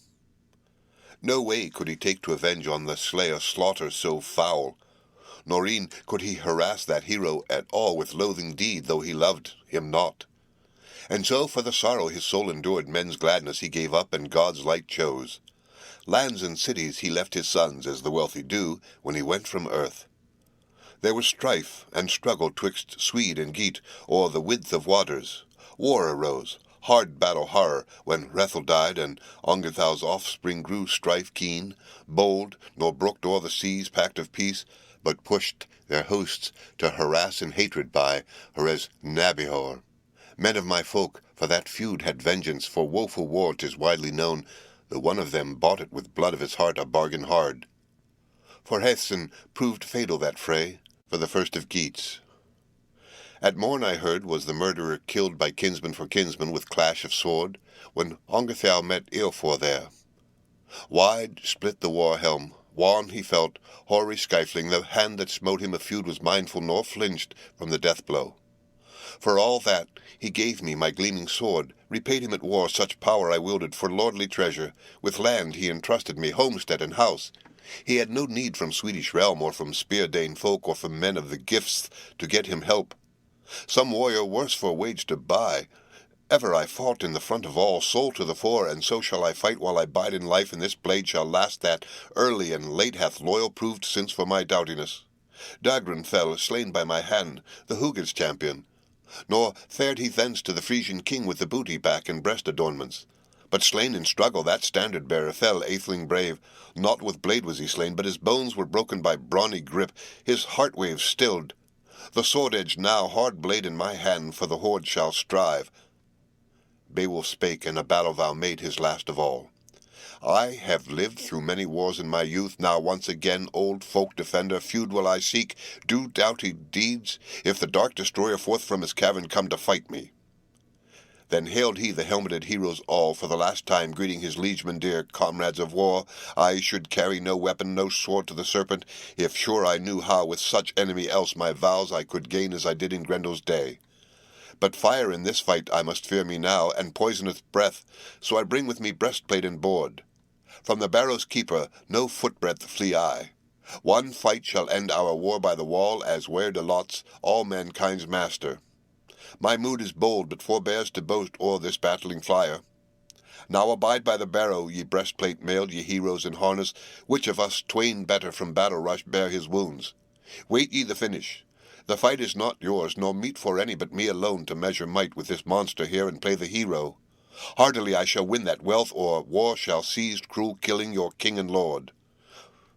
No way could he take to avenge on the slayer slaughter so foul, nor e'en could he harass that hero at all with loathing deed, though he loved him not. And so for the sorrow his soul endured, men's gladness he gave up, and God's light chose. Lands and cities he left his sons, as the wealthy do, when he went from earth. There was strife and struggle twixt Swede and Geat, o'er the width of waters. War arose, hard battle horror, when Hrethel died, and Ongethau's offspring grew strife keen, bold, nor brooked o'er the seas pact of peace, but pushed their hosts to harass and hatred by Heres Nabihor. Men of my folk, for that feud had vengeance, for woeful war 'tis widely known, though one of them bought it with blood of his heart, a bargain hard. For Hæthcyn proved fatal that fray, for the first of Geats. At morn I heard was the murderer killed by kinsman for kinsman with clash of sword, when Ongethau met Eofor there. Wide split the war helm, wan he felt, hoary stifling, the hand that smote him a feud was mindful, nor flinched from the death blow. For all that, he gave me my gleaming sword, repaid him at war such power I wielded for lordly treasure, with land he entrusted me, homestead and house. He had no need from Swedish realm, or from Spear-Dane folk, or from men of the gifts, to get him help. Some warrior worse for wage to buy. Ever I fought in the front of all, soul to the fore, and so shall I fight while I bide in life, and this blade shall last that early and late hath loyal proved since for my doughtiness. Dagran fell, slain by my hand, the Hugins champion. Nor fared he thence to the Frisian king with the booty, back and breast adornments. But slain in struggle that standard-bearer fell, atheling brave. Not with blade was he slain, but his bones were broken by brawny grip, his heart-waves stilled. The sword-edge now, hard blade in my hand, for the horde shall strive. Beowulf spake, and a battle vow made his last of all. I have lived through many wars in my youth, now once again, old folk defender, feud will I seek, do doughty deeds, if the dark destroyer forth from his cavern come to fight me. Then hailed he the helmeted heroes all, for the last time greeting his liegemen dear, comrades of war. I should carry no weapon, no sword to the serpent, if sure I knew how with such enemy else my vows I could gain as I did in Grendel's day. But fire in this fight I must fear me now, and poisoneth breath, so I bring with me breastplate and board. From the barrow's keeper no footbreadth flee I. One fight shall end our war by the wall, as where allots all mankind's master. My mood is bold, but forbears to boast o'er this battling flyer. Now abide by the barrow, ye breastplate mailed, ye heroes in harness, which of us twain better from battle rush bear his wounds. Wait ye the finish. The fight is not yours, nor meet for any but me alone to measure might with this monster here and play the hero. Hardily I shall win that wealth, or war shall seize cruel killing your king and lord.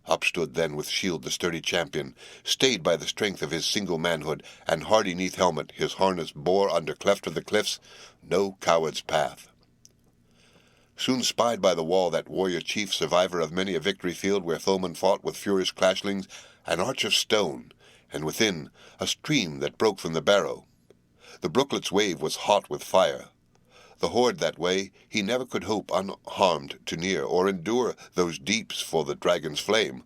Up stood then with shield the sturdy champion, stayed by the strength of his single manhood, and hardy 'neath helmet his harness bore under cleft of the cliffs no coward's path. Soon spied by the wall that warrior chief, survivor of many a victory field where foemen fought with furious clashlings, an arch of stone, and within a stream that broke from the barrow. The brooklet's wave was hot with fire. The horde that way he never could hope unharmed to near, or endure those deeps for the dragon's flame.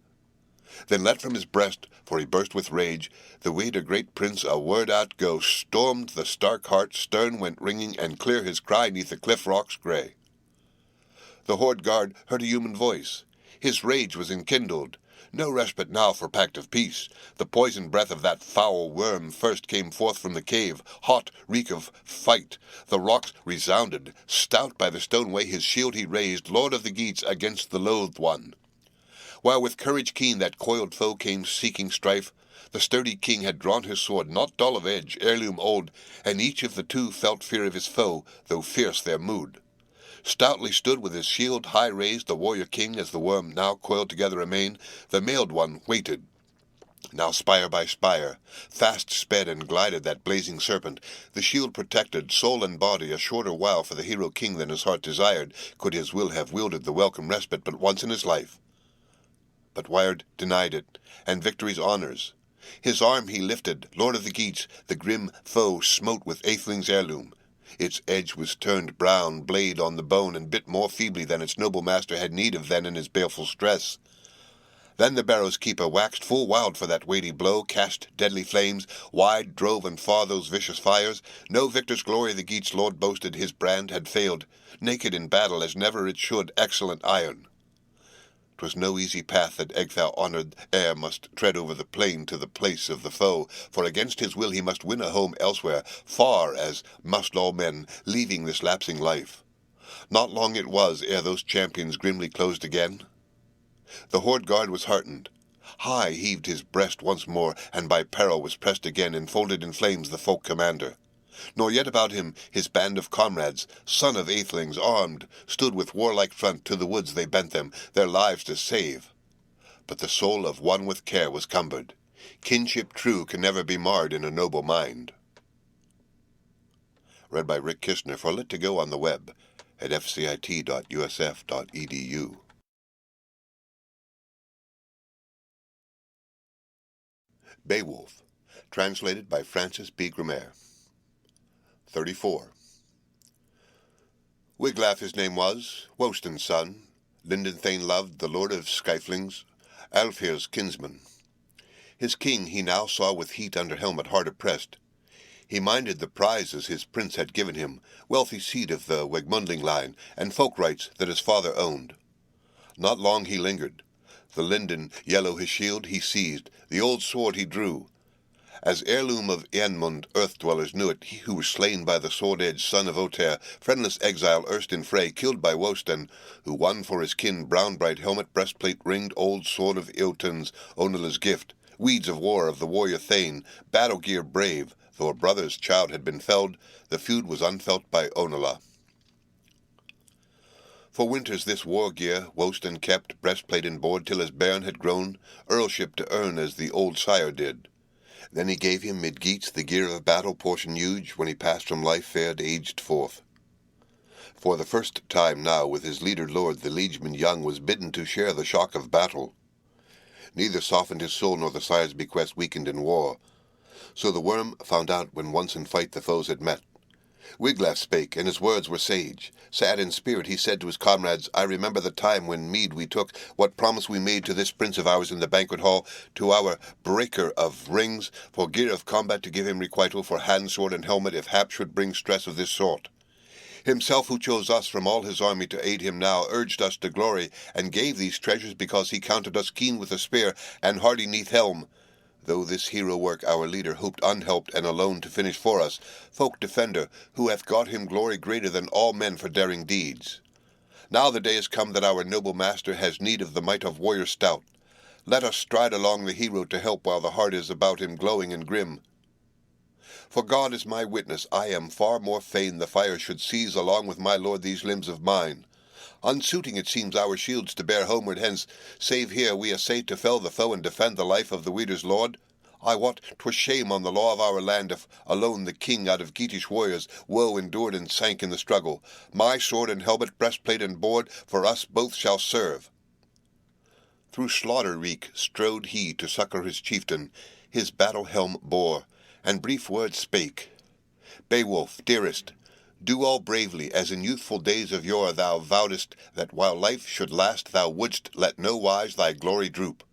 Then let from his breast, for he burst with rage, the wader great prince a word outgo, stormed the stark heart, stern went ringing, and clear his cry 'neath the cliff rocks grey. The horde guard heard a human voice. His rage was enkindled. No respite now for pact of peace. The poisoned breath of that foul worm first came forth from the cave, hot reek of fight. The rocks resounded. Stout by the stone way his shield he raised, lord of the Geats, against the loathed one. While with courage keen that coiled foe came seeking strife, the sturdy king had drawn his sword, not dull of edge, heirloom old, and each of the two felt fear of his foe, though fierce their mood. Stoutly stood with his shield high raised the warrior king, as the worm now coiled together amain. The mailed one waited. Now spire by spire, fast sped and glided that blazing serpent. The shield protected soul and body a shorter while for the hero king than his heart desired, could his will have wielded the welcome respite but once in his life. But Wyard denied it, and victory's honours. His arm he lifted, lord of the Geats, the grim foe smote with Aethling's heirloom. Its edge was turned brown, blade on the bone, and bit more feebly than its noble master had need of then in his baleful stress. Then the barrow's keeper waxed full wild for that weighty blow, cast deadly flames, wide drove and far those vicious fires. No victor's glory the Geats' lord boasted, his brand had failed, naked in battle as never it should, excellent iron. 'Twas no easy path that Ecgtheow honoured ere must tread over the plain to the place of the foe, for against his will he must win a home elsewhere, far as must all men, leaving this lapsing life. Not long it was ere those champions grimly closed again. The horde guard was heartened. High heaved his breast once more, and by peril was pressed again, enfolded in flames the folk commander. Nor yet about him his band of comrades, son of Aethelings, armed, stood with warlike front, to the woods they bent them, their lives to save. But the soul of one with care was cumbered. Kinship true can never be marred in a noble mind. Read by Rick Kistner for Lit to Go on the web at fcit.usf.edu. Beowulf, translated by Francis B. Grammer. 34. Wiglaf his name was, Wostan's son, Lindenthane loved, the lord of Skyflings, Alfheir's kinsman. His king he now saw with heat under helmet hard oppressed. He minded the prizes his prince had given him, wealthy seed of the Wegmundling line, and folk rights that his father owned. Not long he lingered. The linden yellow his shield he seized, the old sword he drew. As heirloom of Eanmund, earth-dwellers knew it, he who was slain by the sword-edged son of Ohtere, friendless exile erst in fray, killed by Wostan, who won for his kin brown-bright helmet, breastplate ringed, old sword of Eotens, Onela's gift, weeds of war of the warrior Thane, battle-gear brave, though a brother's child had been felled, the feud was unfelt by Onela. For winters this war-gear Wostan kept, breastplate and board, till his bairn had grown, earlship to earn as the old sire did. Then he gave him mid Geats the gear of battle, portion huge, when he passed from life fared aged forth. For the first time now with his leader lord the liegeman young was bidden to share the shock of battle. Neither softened his soul nor the sire's bequest weakened in war. So the worm found out when once in fight the foes had met. Wiglaf spake, and his words were sage. Sad in spirit he said to his comrades, I remember the time when mead we took, what promise we made to this prince of ours in the banquet hall, to our breaker of rings, for gear of combat to give him requital, for hand, sword, and helmet, if hap should bring stress of this sort. Himself who chose us from all his army to aid him now, urged us to glory, and gave these treasures because he counted us keen with a spear, and hardy 'neath helm. Though this hero work our leader hoped unhelped and alone to finish for us, folk defender, who hath got him glory greater than all men for daring deeds. Now the day is come that our noble master has need of the might of warrior stout. Let us stride along the hero to help while the heart is about him glowing and grim. For God is my witness, I am far more fain the fire should seize along with my lord these limbs of mine. Unsuiting it seems our shields to bear homeward hence, save here we essay to fell the foe and defend the life of the Weder's lord. I wot 'twas shame on the law of our land if alone the king out of Geatish warriors woe endured and sank in the struggle. My sword and helmet, breastplate and board, for us both shall serve. Through slaughter reek strode he to succour his chieftain, his battle helm bore, and brief words spake. Beowulf, dearest, do all bravely, as in youthful days of yore thou vowedst that while life should last thou wouldst let no wise thy glory droop.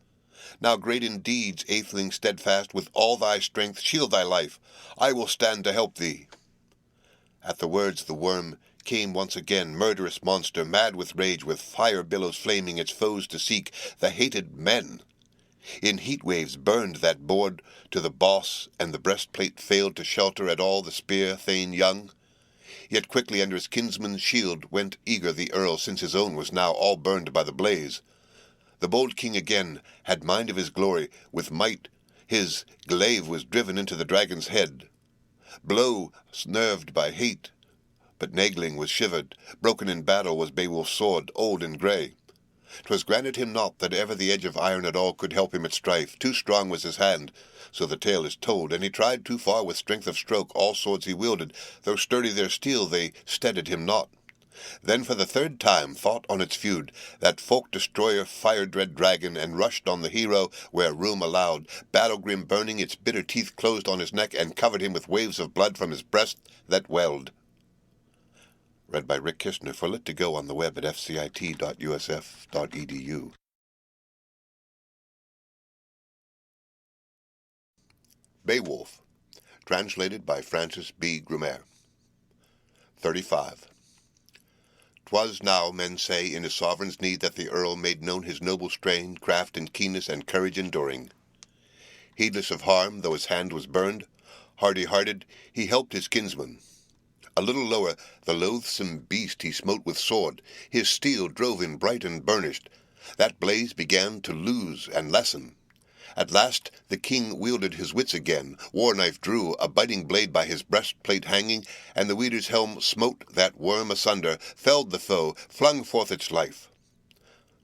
Now great in deeds, atheling steadfast, with all thy strength shield thy life. I will stand to help thee. At the words the worm came once again, murderous monster, mad with rage, with fire billows flaming its foes to seek, the hated men. In heat waves burned that board to the boss, and the breastplate failed to shelter at all the spear thane young. Yet quickly under his kinsman's shield went eager the earl, since his own was now all burned by the blaze. The bold king again had mind of his glory, with might his glaive was driven into the dragon's head. Blow nerved by hate, but Naegling was shivered, broken in battle was Beowulf's sword, old and grey. 'Twas granted him not that ever the edge of iron at all could help him at strife, too strong was his hand, so the tale is told, and he tried too far with strength of stroke, all swords he wielded, though sturdy their steel they steadied him not. Then for the third time fought on its feud, that folk-destroyer fire-dread dragon, and rushed on the hero where room allowed, battle-grim burning, its bitter teeth closed on his neck, and covered him with waves of blood from his breast that welled. Read by Rick Kishner for Lit to Go on the web at fcit.usf.edu. Beowulf, translated by Francis B. Grumer. 35. 'Twas now, men say, in his sovereign's need that the earl made known his noble strain, craft and keenness and courage enduring. Heedless of harm, though his hand was burned, hardy-hearted, he helped his kinsman. A little lower, the loathsome beast he smote with sword, his steel drove in bright and burnished. That blaze began to lose and lessen. At last the king wielded his wits again, war-knife drew, a biting blade by his breastplate hanging, and the Weder's helm smote that worm asunder, felled the foe, flung forth its life.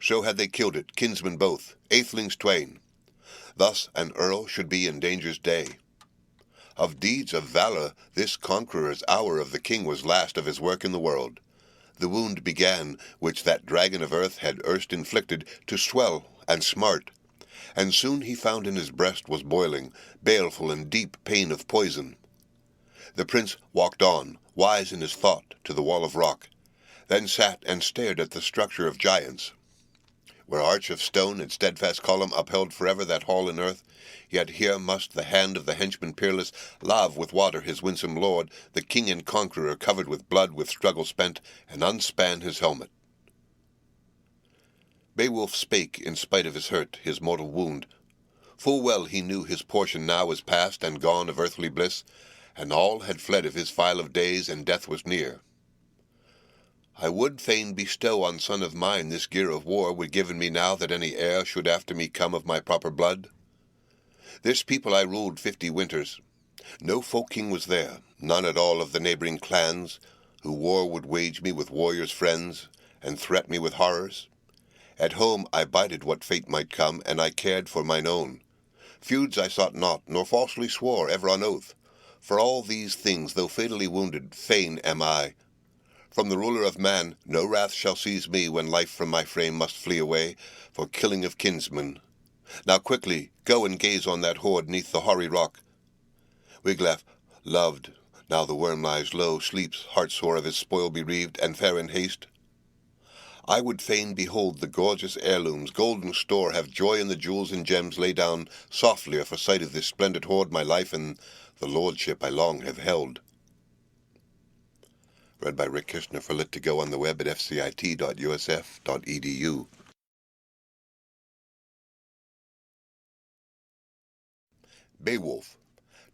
So had they killed it, kinsmen both, athelings twain. Thus an earl should be in danger's day. Of deeds of valour this conqueror's hour of the king was last of his work in the world. The wound began, which that dragon of earth had erst inflicted, to swell and smart, and soon he found in his breast was boiling, baleful and deep pain of poison. The prince walked on, wise in his thought, to the wall of rock, then sat and stared at the structure of giants. Where arch of stone and steadfast column upheld forever that hall in earth, yet here must the hand of the henchman peerless lave with water his winsome lord, the king and conqueror, covered with blood, with struggle spent, and unspan his helmet. Beowulf spake in spite of his hurt, his mortal wound. Full well he knew his portion now was past and gone of earthly bliss, and all had fled of his file of days, and death was near. I would fain bestow on son of mine this gear of war would given me now that any heir should after me come of my proper blood. This people I ruled 50 winters. No folk king was there, none at all of the neighbouring clans, who war would wage me with warriors' friends, and threat me with horrors. At home I bided what fate might come, and I cared for mine own. Feuds I sought not, nor falsely swore ever on oath. For all these things, though fatally wounded, fain am I. From the ruler of man no wrath shall seize me when life from my frame must flee away, for killing of kinsmen. Now quickly go and gaze on that hoard neath the hoary rock. Wiglaf, loved, now the worm lies low, sleeps, heart-sore of his spoil bereaved, and fare in haste. I would fain behold the gorgeous heirlooms, golden store, have joy in the jewels and gems, lay down softlier for sight of this splendid hoard, my life and the lordship I long have held. Read by Rick Kishner for Lit to Go on the web at fcit.usf.edu. Beowulf,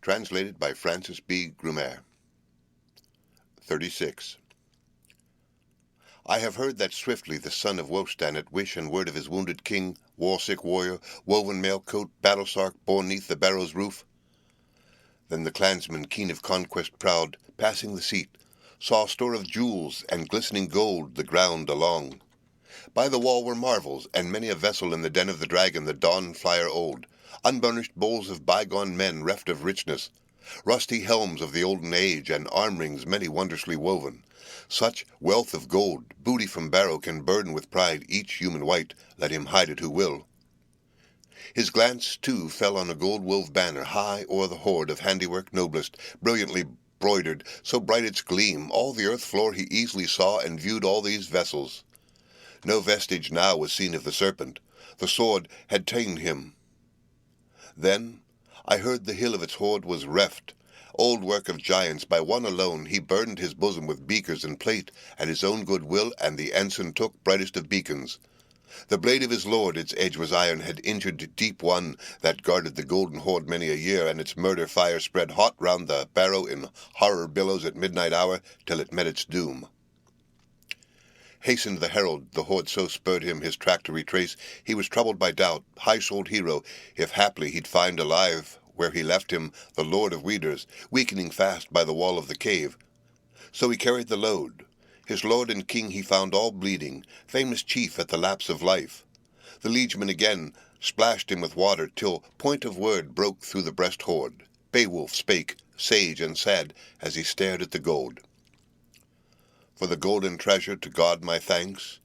translated by Francis B. Grumer. 36. I have heard that swiftly the son of Wostan, at wish and word of his wounded king, war-sick warrior, woven mail-coat, battle-sark, borne neath the barrow's roof. Then the clansman, keen of conquest proud, passing the seat, saw store of jewels and glistening gold the ground along. By the wall were marvels, and many a vessel in the den of the dragon, the dawn flyer old, unburnished bowls of bygone men reft of richness, rusty helms of the olden age, and arm-rings many wondrously woven. Such wealth of gold, booty from barrow, can burden with pride each human wight, let him hide it who will. His glance, too, fell on a gold-wove banner high o'er the hoard of handiwork noblest, brilliantly broidered, so bright its gleam, all the earth floor he easily saw, and viewed all these vessels. No vestige now was seen of the serpent. The sword had ta'en him. Then I heard the hill of its hoard was reft. Old work of giants, by one alone he burdened his bosom with beakers and plate, at his own good will, and the ensign took brightest of beacons. The blade of his lord, its edge was iron, had injured deep one that guarded the golden hoard many a year, and its murder fire spread hot round the barrow in horror billows at midnight hour, till it met its doom. Hastened the herald, the hoard so spurred him his track to retrace. He was troubled by doubt, high-souled hero, if haply he'd find alive, where he left him, the lord of Weders, weakening fast by the wall of the cave. So he carried the load. His lord and king he found all bleeding, famous chief at the lapse of life. The liegeman again splashed him with water, till point of word broke through the breast hoard. Beowulf spake, sage and sad, as he stared at the gold. For the golden treasure to God my thanks.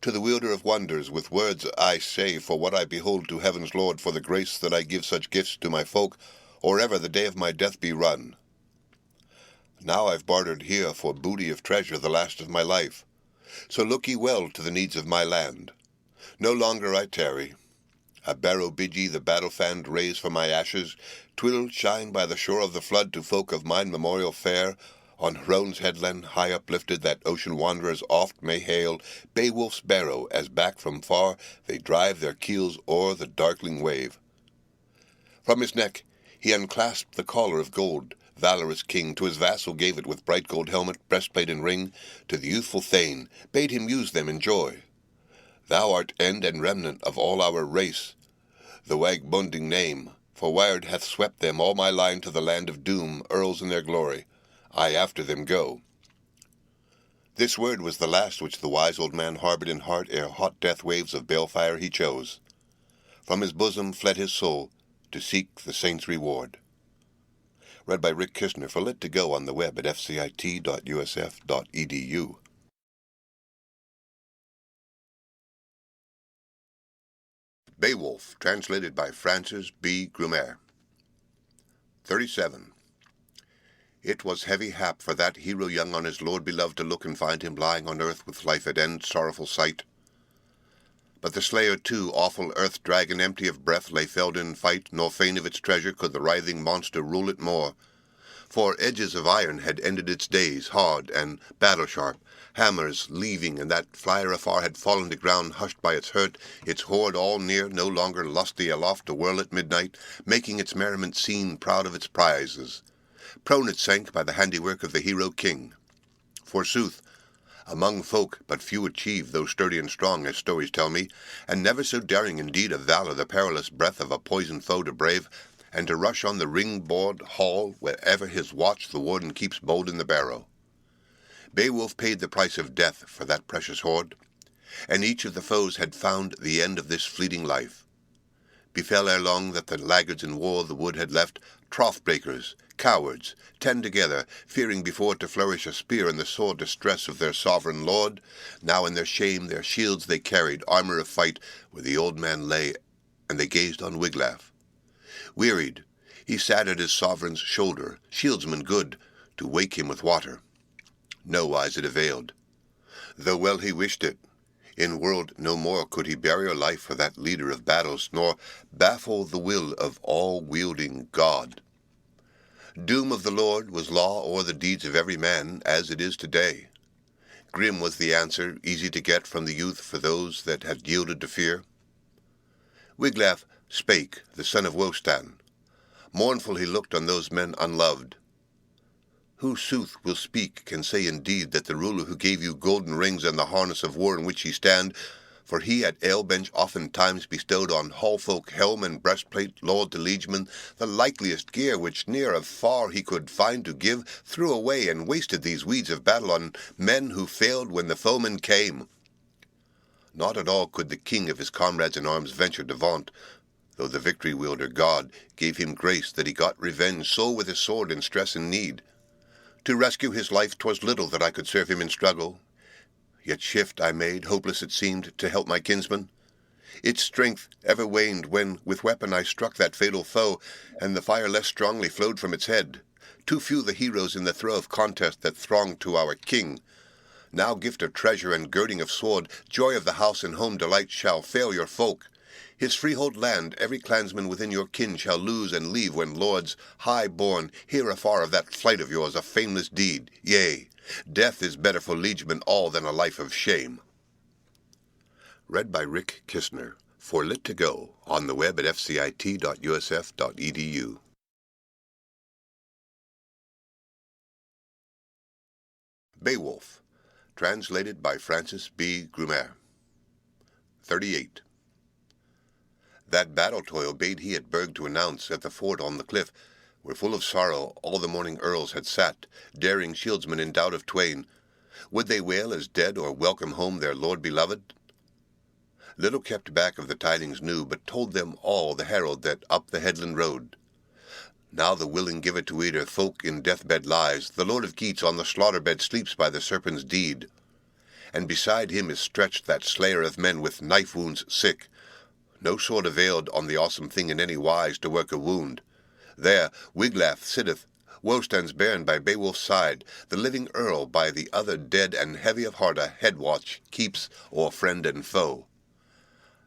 To the wielder of wonders with words I say, for what I behold to heaven's Lord, for the grace that I give such gifts to my folk, or ever the day of my death be run. Now I've bartered here for booty of treasure the last of my life. So look ye well to the needs of my land. No longer I tarry. A barrow bid ye the battle-fanned raise for my ashes. 'Twill shine by the shore of the flood to folk of mine memorial fair, on Hrone's headland high uplifted, that ocean wanderers oft may hail Beowulf's barrow, as back from far they drive their keels o'er the darkling wave. From his neck he unclasped the collar of gold. Valorous king to his vassal gave it, with bright gold helmet, breastplate, and ring. To the youthful thane bade him use them in joy. Thou art end and remnant of all our race, the Wagbunding name, for Weird hath swept them all my line to the land of doom, earls in their glory. I after them go. This word was the last which the wise old man harboured in heart, ere hot death waves of balefire he chose. From his bosom fled his soul, to seek the saint's reward. Read by Rick Kishner for Lit2Go on the web at fcit.usf.edu. Beowulf, translated by Francis B. Grumer. 37. It was heavy hap for that hero young on his lord beloved to look and find him lying on earth with life at end, sorrowful sight. But the slayer too, awful earth dragon, empty of breath, lay felled in fight, nor fain of its treasure could the writhing monster rule it more. For edges of iron had ended its days, hard and battle-sharp, hammers leaving, and that flyer afar had fallen to ground, hushed by its hurt, its hoard all near, no longer lusty aloft to whirl at midnight, making its merriment seen, proud of its prizes. Prone it sank by the handiwork of the hero king. Forsooth, among folk but few achieve, though sturdy and strong, as stories tell me, and never so daring indeed of valour the perilous breath of a poisoned foe to brave, and to rush on the ring-board hall wherever his watch the warden keeps bold in the barrow. Beowulf paid the price of death for that precious hoard, and each of the foes had found the end of this fleeting life. Befell ere long that the laggards in war the wood had left, trough-breakers, cowards, 10 together, fearing before to flourish a spear in the sore distress of their sovereign lord. Now in their shame their shields they carried, armour of fight, where the old man lay, and they gazed on Wiglaf. Wearied, he sat at his sovereign's shoulder, shieldsman good, to wake him with water. Nowise it availed, though well he wished it. In world no more could he bury life for that leader of battles, nor baffle the will of all-wielding God. Doom of the Lord was law o'er the deeds of every man, as it is today. Grim was the answer, easy to get from the youth for those that had yielded to fear. Wiglaf spake, the son of Wostan. Mournful he looked on those men unloved. Who sooth will speak can say indeed that the ruler who gave you golden rings and the harness of war in which ye stand For he at ale-bench oftentimes bestowed on hall-folk helm and breastplate, lord to liegeman, the likeliest gear which near of far he could find to give, threw away and wasted these weeds of battle on men who failed when the foeman came. Not at all could the king of his comrades in arms venture to vaunt, though the victory-wielder God gave him grace that he got revenge so with his sword in stress and need. To rescue his life 'twas little that I could serve him in struggle, yet shift I made, hopeless it seemed, to help my kinsman. Its strength ever waned when with weapon I struck that fatal foe, and the fire less strongly flowed from its head. Too few the heroes in the throe of contest that thronged to our king. Now gift of treasure and girding of sword, joy of the house and home delight shall fail your folk. His freehold land every clansman within your kin shall lose and leave when lords high-born hear afar of that flight of yours, a fameless deed. Yea, death is better for liegemen all than a life of shame. Read by Rick Kistner for Lit to Go on the web at fcit.usf.edu. Beowulf, translated by Francis B. Grumer. 38. That battle-toil bade he at Burg to announce at the fort on the cliff, where full of sorrow all the morning earls had sat, daring shieldsmen in doubt of twain. Would they wail as dead or welcome home their lord beloved? Little kept back of the tidings knew, but told them all the herald that up the headland rode. Now the willing give it to either folk in deathbed lies, the lord of Geats on the slaughter-bed sleeps by the serpent's deed. And beside him is stretched that slayer of men with knife wounds sick. No sword availed on the awesome thing in any wise to work a wound. There Wiglaf sitteth, woe stands bairn by Beowulf's side, the living earl by the other dead, and heavy of heart a head-watch keeps o'er friend and foe.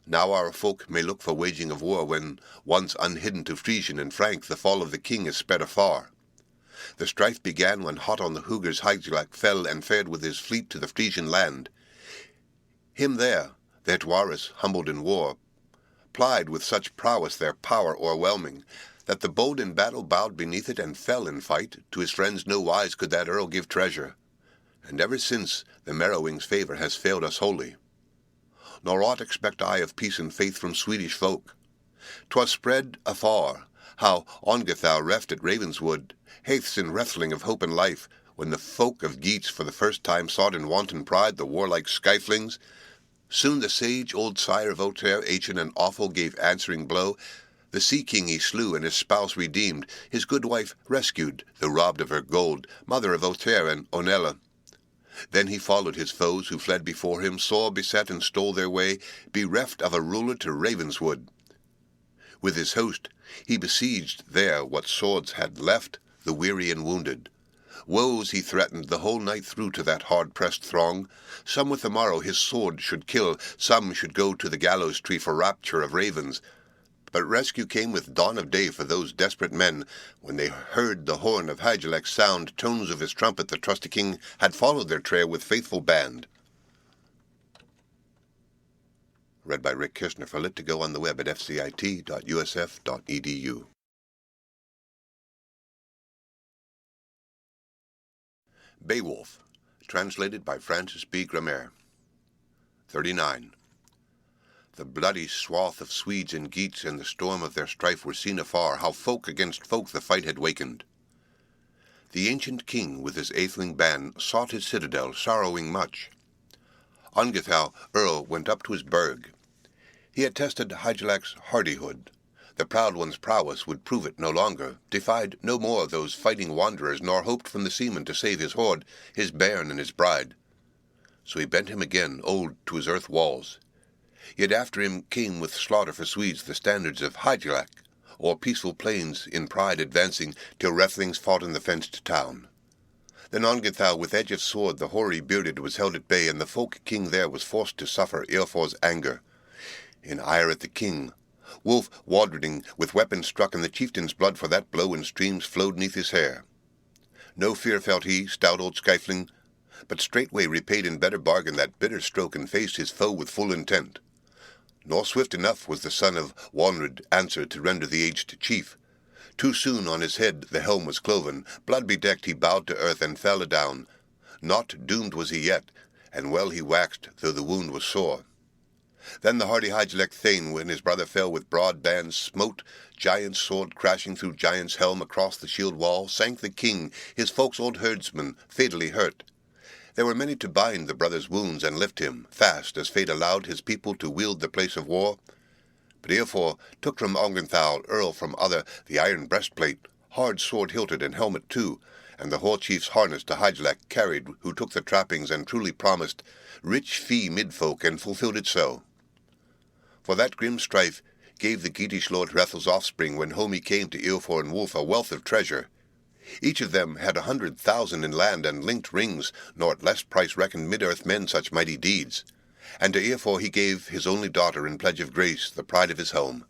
Now our folk may look for waging of war, when once unhidden to Frisian and Frank the fall of the king is sped afar. The strife began when hot on the Hrothgar's Hygelac fell and fared with his fleet to the Frisian land. Him there, their Tuaris, humbled in war, plied with such prowess their power o'erwhelming, that the bold in battle bowed beneath it and fell in fight. To his friends no wise could that earl give treasure, and ever since the Merowing's favour has failed us wholly. Nor aught expect I of peace and faith from Swedish folk. 'Twas spread afar, how Ongathau reft at Ravenswood, haths in wrestling of hope and life, when the folk of Geats for the first time sought in wanton pride the warlike Skyflings. Soon the sage old sire of Ohtere, ancient and awful, gave answering blow. The sea-king he slew, and his spouse redeemed, his good wife rescued, though robbed of her gold, mother of Ohtere and Onela. Then he followed his foes, who fled before him, sore beset and stole their way, bereft of a ruler to Ravenswood. With his host he besieged there what swords had left, the weary and wounded. Woes he threatened the whole night through to that hard-pressed throng. Some with the morrow his sword should kill, some should go to the gallows tree for rapture of ravens. But rescue came with dawn of day for those desperate men, when they heard the horn of Hygelac sound tones of his trumpet. The trusty king had followed their trail with faithful band. Read by Rick Kistner for Lit to Go on the web at fcit.usf.edu. Beowulf, translated by Francis B. Grumer. 39. The bloody swath of Swedes and Geats and the storm of their strife were seen afar, how folk against folk the fight had wakened. The ancient king with his atheling band sought his citadel, sorrowing much. Ongathau, earl, went up to his burg. He had tested Hygelac's hardihood. The proud one's prowess would prove it no longer, defied no more those fighting wanderers, nor hoped from the seaman to save his hoard, his bairn and his bride. So he bent him again, old to his earth walls. Yet after him came with slaughter for Swedes the standards of Hygelac, o'er peaceful plains in pride advancing, till wrestlings fought in the fenced town. Then Ongathau with edge of sword the hoary bearded was held at bay, and the folk king there was forced to suffer Eofor's anger. In ire at the king, Wolf wardering with weapon struck, and the chieftain's blood for that blow in streams flowed neath his hair. No fear felt he, stout old Skyfling, but straightway repaid in better bargain that bitter stroke, and faced his foe with full intent. Nor swift enough was the son of Wonred answer to render the aged chief. Too soon on his head the helm was cloven, blood-bedecked he bowed to earth and fell adown. Not doomed was he yet, and well he waxed, though the wound was sore. Then the hardy Hygelac Thane, when his brother fell with broad bands, smote giant's sword crashing through giant's helm across the shield wall, sank the king, his folk's old herdsman, fatally hurt. There were many to bind the brother's wounds and lift him, fast as fate allowed his people to wield the place of war. But Eofor took from Ongenthal, earl from other, the iron breastplate, hard sword hilted and helmet too, and the whole chief's harness to Hygelac carried, who took the trappings and truly promised rich fee midfolk, and fulfilled it so. For that grim strife gave the Geatish lord Hrethel's offspring, when home he came to Eofor and Wulf, a wealth of treasure. Each of them had 100,000 in land and linked rings, nor at less price reckoned mid-earth men such mighty deeds. And to Eofor he gave his only daughter in pledge of grace, the pride of his home.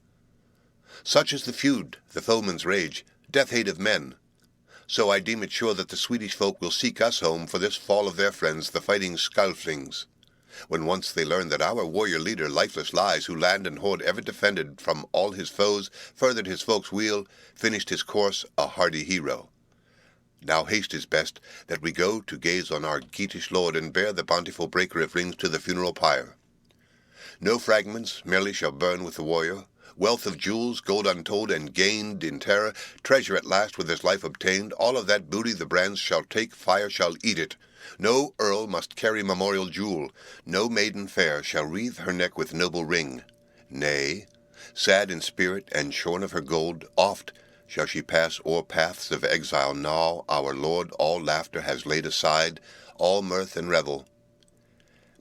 Such is the feud, the foeman's rage, death-hate of men. So I deem it sure that the Swedish folk will seek us home for this fall of their friends, the fighting Skalflings. When once they learn that our warrior leader lifeless lies, who land and hoard ever defended from all his foes, furthered his folk's weal, finished his course a hardy hero. Now haste is best, that we go to gaze on our Geatish lord, and bear the bountiful breaker of rings to the funeral pyre. No fragments merely shall burn with the warrior, wealth of jewels, gold untold and gained in terror, treasure at last with his life obtained, all of that booty the brands shall take, fire shall eat it. No earl must carry memorial jewel, no maiden fair shall wreathe her neck with noble ring. Nay, sad in spirit and shorn of her gold, oft shall she pass o'er paths of exile. Now our Lord all laughter has laid aside, all mirth and revel.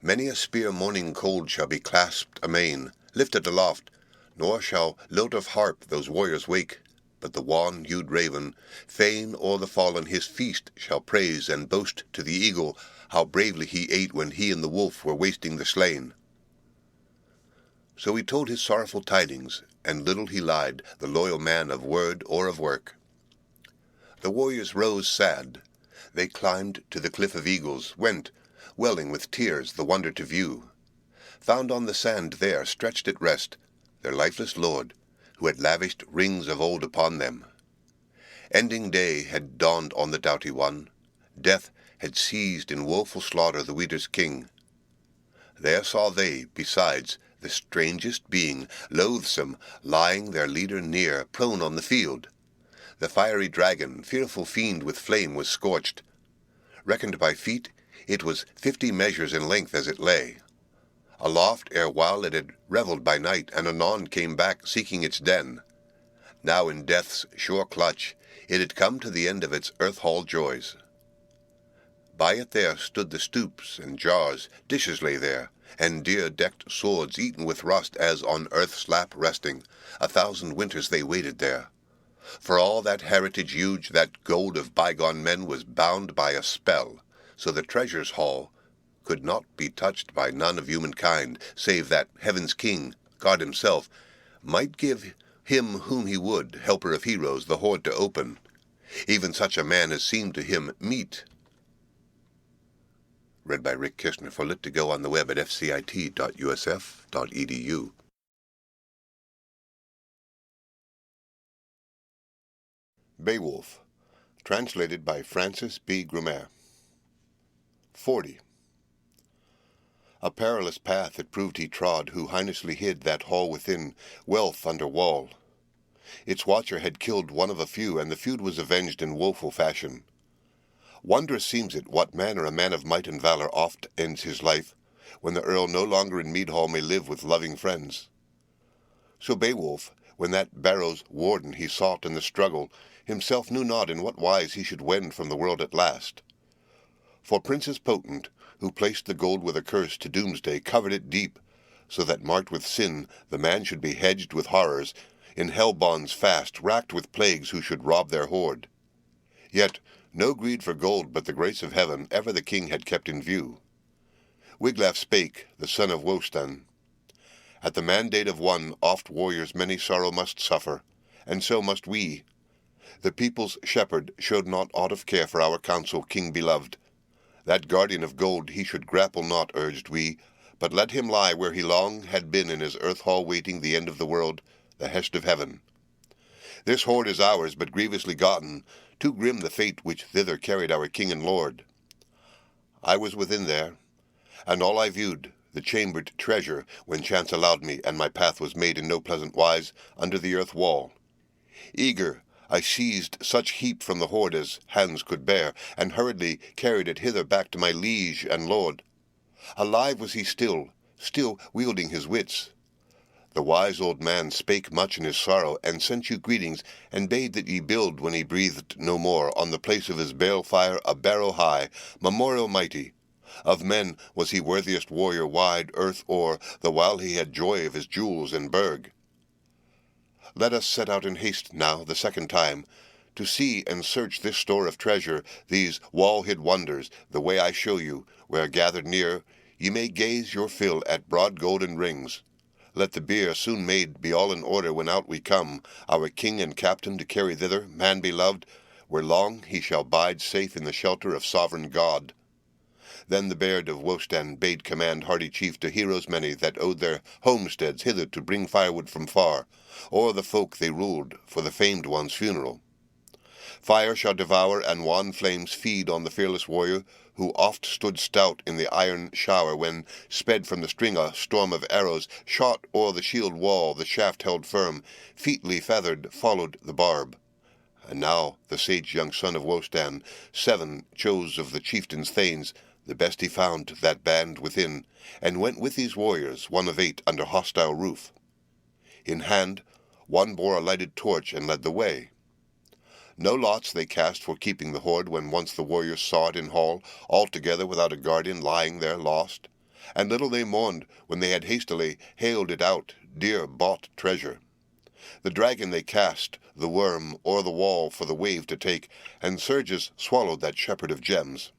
Many a spear mourning cold shall be clasped amain, lifted aloft, nor shall lilt of harp those warriors wake, but the wan-hued raven, fain o'er the fallen, his feast shall praise, and boast to the eagle how bravely he ate when he and the wolf were wasting the slain. So he told his sorrowful tidings, and little he lied, the loyal man of word or of work. The warriors rose sad. They climbed to the cliff of eagles, went, welling with tears, the wonder to view. Found on the sand there, stretched at rest, their lifeless lord, who had lavished rings of old upon them. Ending day had dawned on the doughty one. Death had seized in woeful slaughter the Weder's king. There saw they, besides, the strangest being, loathsome, lying their leader near, prone on the field. The fiery dragon, fearful fiend with flame, was scorched. Reckoned by feet, it was 50 measures in length as it lay. Aloft erewhile it had revelled by night, and anon came back, seeking its den. Now in death's sure clutch it had come to the end of its earth-hall joys. By it there stood the stoups and jars, dishes lay there, and dear-decked swords eaten with rust, as on earth's lap resting, 1,000 winters they waited there. For all that heritage huge, that gold of bygone men, was bound by a spell, so the treasure's hall could not be touched by none of humankind, save that heaven's king, God himself, might give him whom he would, helper of heroes, the hoard to open. Even such a man as seemed to him meet. Read by Rick Kishner for Lit to Go on the web at fcit.usf.edu. Beowulf, translated by Francis B. Grumer. 40. A perilous path it proved he trod, who heinously hid that hall within, wealth under wall. Its watcher had killed one of a few, and the feud was avenged in woeful fashion. Wondrous seems it what manner a man of might and valor oft ends his life, when the earl no longer in mead hall may live with loving friends. So Beowulf, when that barrow's warden he sought in the struggle, himself knew not in what wise he should wend from the world at last. For princes potent, who placed the gold with a curse to doomsday, covered it deep, so that marked with sin the man should be hedged with horrors, in hell bonds fast, racked with plagues who should rob their hoard. Yet no greed for gold, but the grace of heaven, ever the king had kept in view. Wiglaf spake, the son of Wostan. At the mandate of one, oft warriors many sorrow must suffer, and so must we. The people's shepherd showed not aught of care for our counsel, king beloved. That guardian of gold he should grapple not, urged we, but let him lie where he long had been in his earth-hall, waiting the end of the world, the hest of heaven. This hoard is ours, but grievously gotten, too grim the fate which thither carried our king and lord. I was within there, and all I viewed, the chambered treasure, when chance allowed me, and my path was made in no pleasant wise, under the earth wall. Eager, I seized such heap from the hoard as hands could bear, and hurriedly carried it hither back to my liege and lord. Alive was he still wielding his wits. The wise old man spake much in his sorrow, and sent you greetings, and bade that ye build, when he breathed no more, on the place of his balefire a barrow high, memorial mighty. Of men was he worthiest warrior wide earth o'er, the while he had joy of his jewels and burg. Let us set out in haste now, the second time, to see and search this store of treasure, these wall-hid wonders, the way I show you, where gathered near, ye may gaze your fill at broad golden rings. Let the bier soon made be all in order when out we come, our king and captain to carry thither, man beloved, where long he shall bide safe in the shelter of sovereign God. Then the Baird of Wostan bade command hardy chief to heroes many that owed their homesteads hither to bring firewood from far, or the folk they ruled for the famed one's funeral. Fire shall devour and wan flames feed on the fearless warrior, who oft stood stout in the iron shower when sped from the string a storm of arrows, shot o'er the shield wall the shaft held firm, featly feathered followed the barb. And now the sage young son of Wostan, 7 chose of the chieftain's thanes, the best he found that band within, and went with these warriors, one of 8, under hostile roof. In hand, one bore a lighted torch and led the way. No lots they cast for keeping the hoard when once the warriors saw it in hall, altogether without a guardian lying there lost, and little they mourned when they had hastily haled it out, dear-bought treasure. The dragon they cast, the worm, o'er the wall for the wave to take, and surges swallowed that shepherd of gems.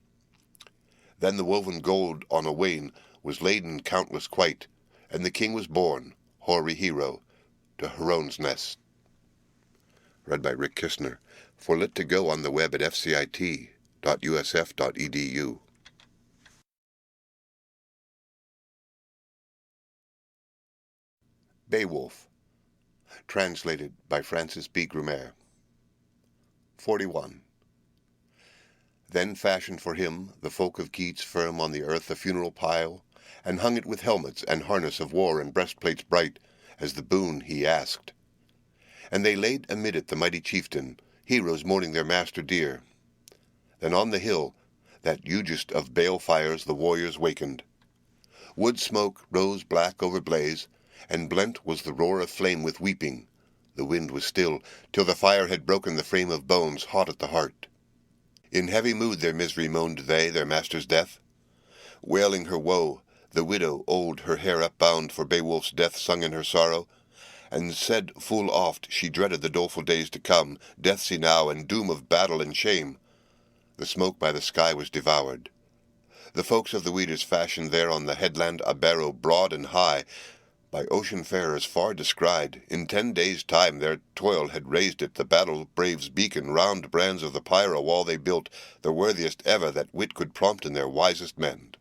Then the woven gold on a wain was laden countless quite, and the king was born, hoary hero, to Hrone's nest. Read by Rick Kistner. For lit to go on the web at fcit.usf.edu. Beowulf. Translated by Francis B. Grumer. 41. Then fashioned for him the folk of Geats firm on the earth a funeral pile, and hung it with helmets and harness of war and breastplates bright, as the boon he asked. And they laid amid it the mighty chieftain, heroes mourning their master dear. Then on the hill, that hugest of bale fires, the warriors wakened. Wood smoke rose black over blaze, and blent was the roar of flame with weeping. The wind was still, till the fire had broken the frame of bones hot at the heart. In heavy mood their misery moaned they, their master's death. Wailing her woe, the widow old her hair upbound for Beowulf's death sung in her sorrow, and said full oft she dreaded the doleful days to come, death's enow, and doom of battle and shame. The smoke by the sky was devoured. The folks of the Weders fashioned there on the headland a barrow broad and high, by ocean-farers far descried. In 10 days' time their toil had raised it, the battle-brave's beacon, round brands of the pyre a wall they built, the worthiest ever that wit could prompt in their wisest men.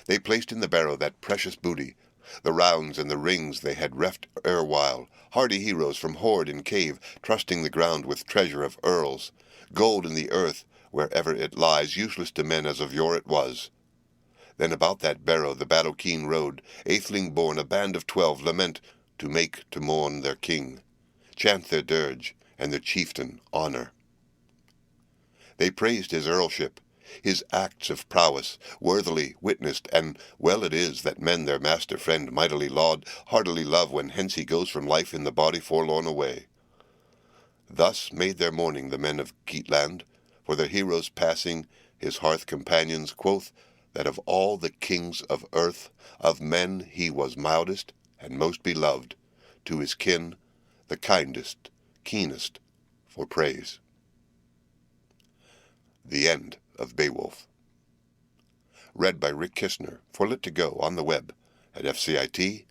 They placed in the barrow that precious booty, the rounds and the rings they had reft erewhile, hardy heroes from hoard and cave, trusting the ground with treasure of earls, gold in the earth, wherever it lies, useless to men as of yore it was. Then about that barrow the battle-keen rode, atheling-born, a band of 12, lament, to make to mourn their king, chant their dirge, and their chieftain honour. They praised his earlship, his acts of prowess, worthily witnessed, and well it is that men their master-friend mightily laud, heartily love, when hence he goes from life in the body forlorn away. Thus made their mourning the men of Geatland, for their heroes passing, his hearth companions, quoth, that of all the kings of earth, of men he was mildest and most beloved, to his kin the kindest, keenest for praise. The end of Beowulf. Read by Rick Kistner, for lit to go on the web at fcit.usf.edu.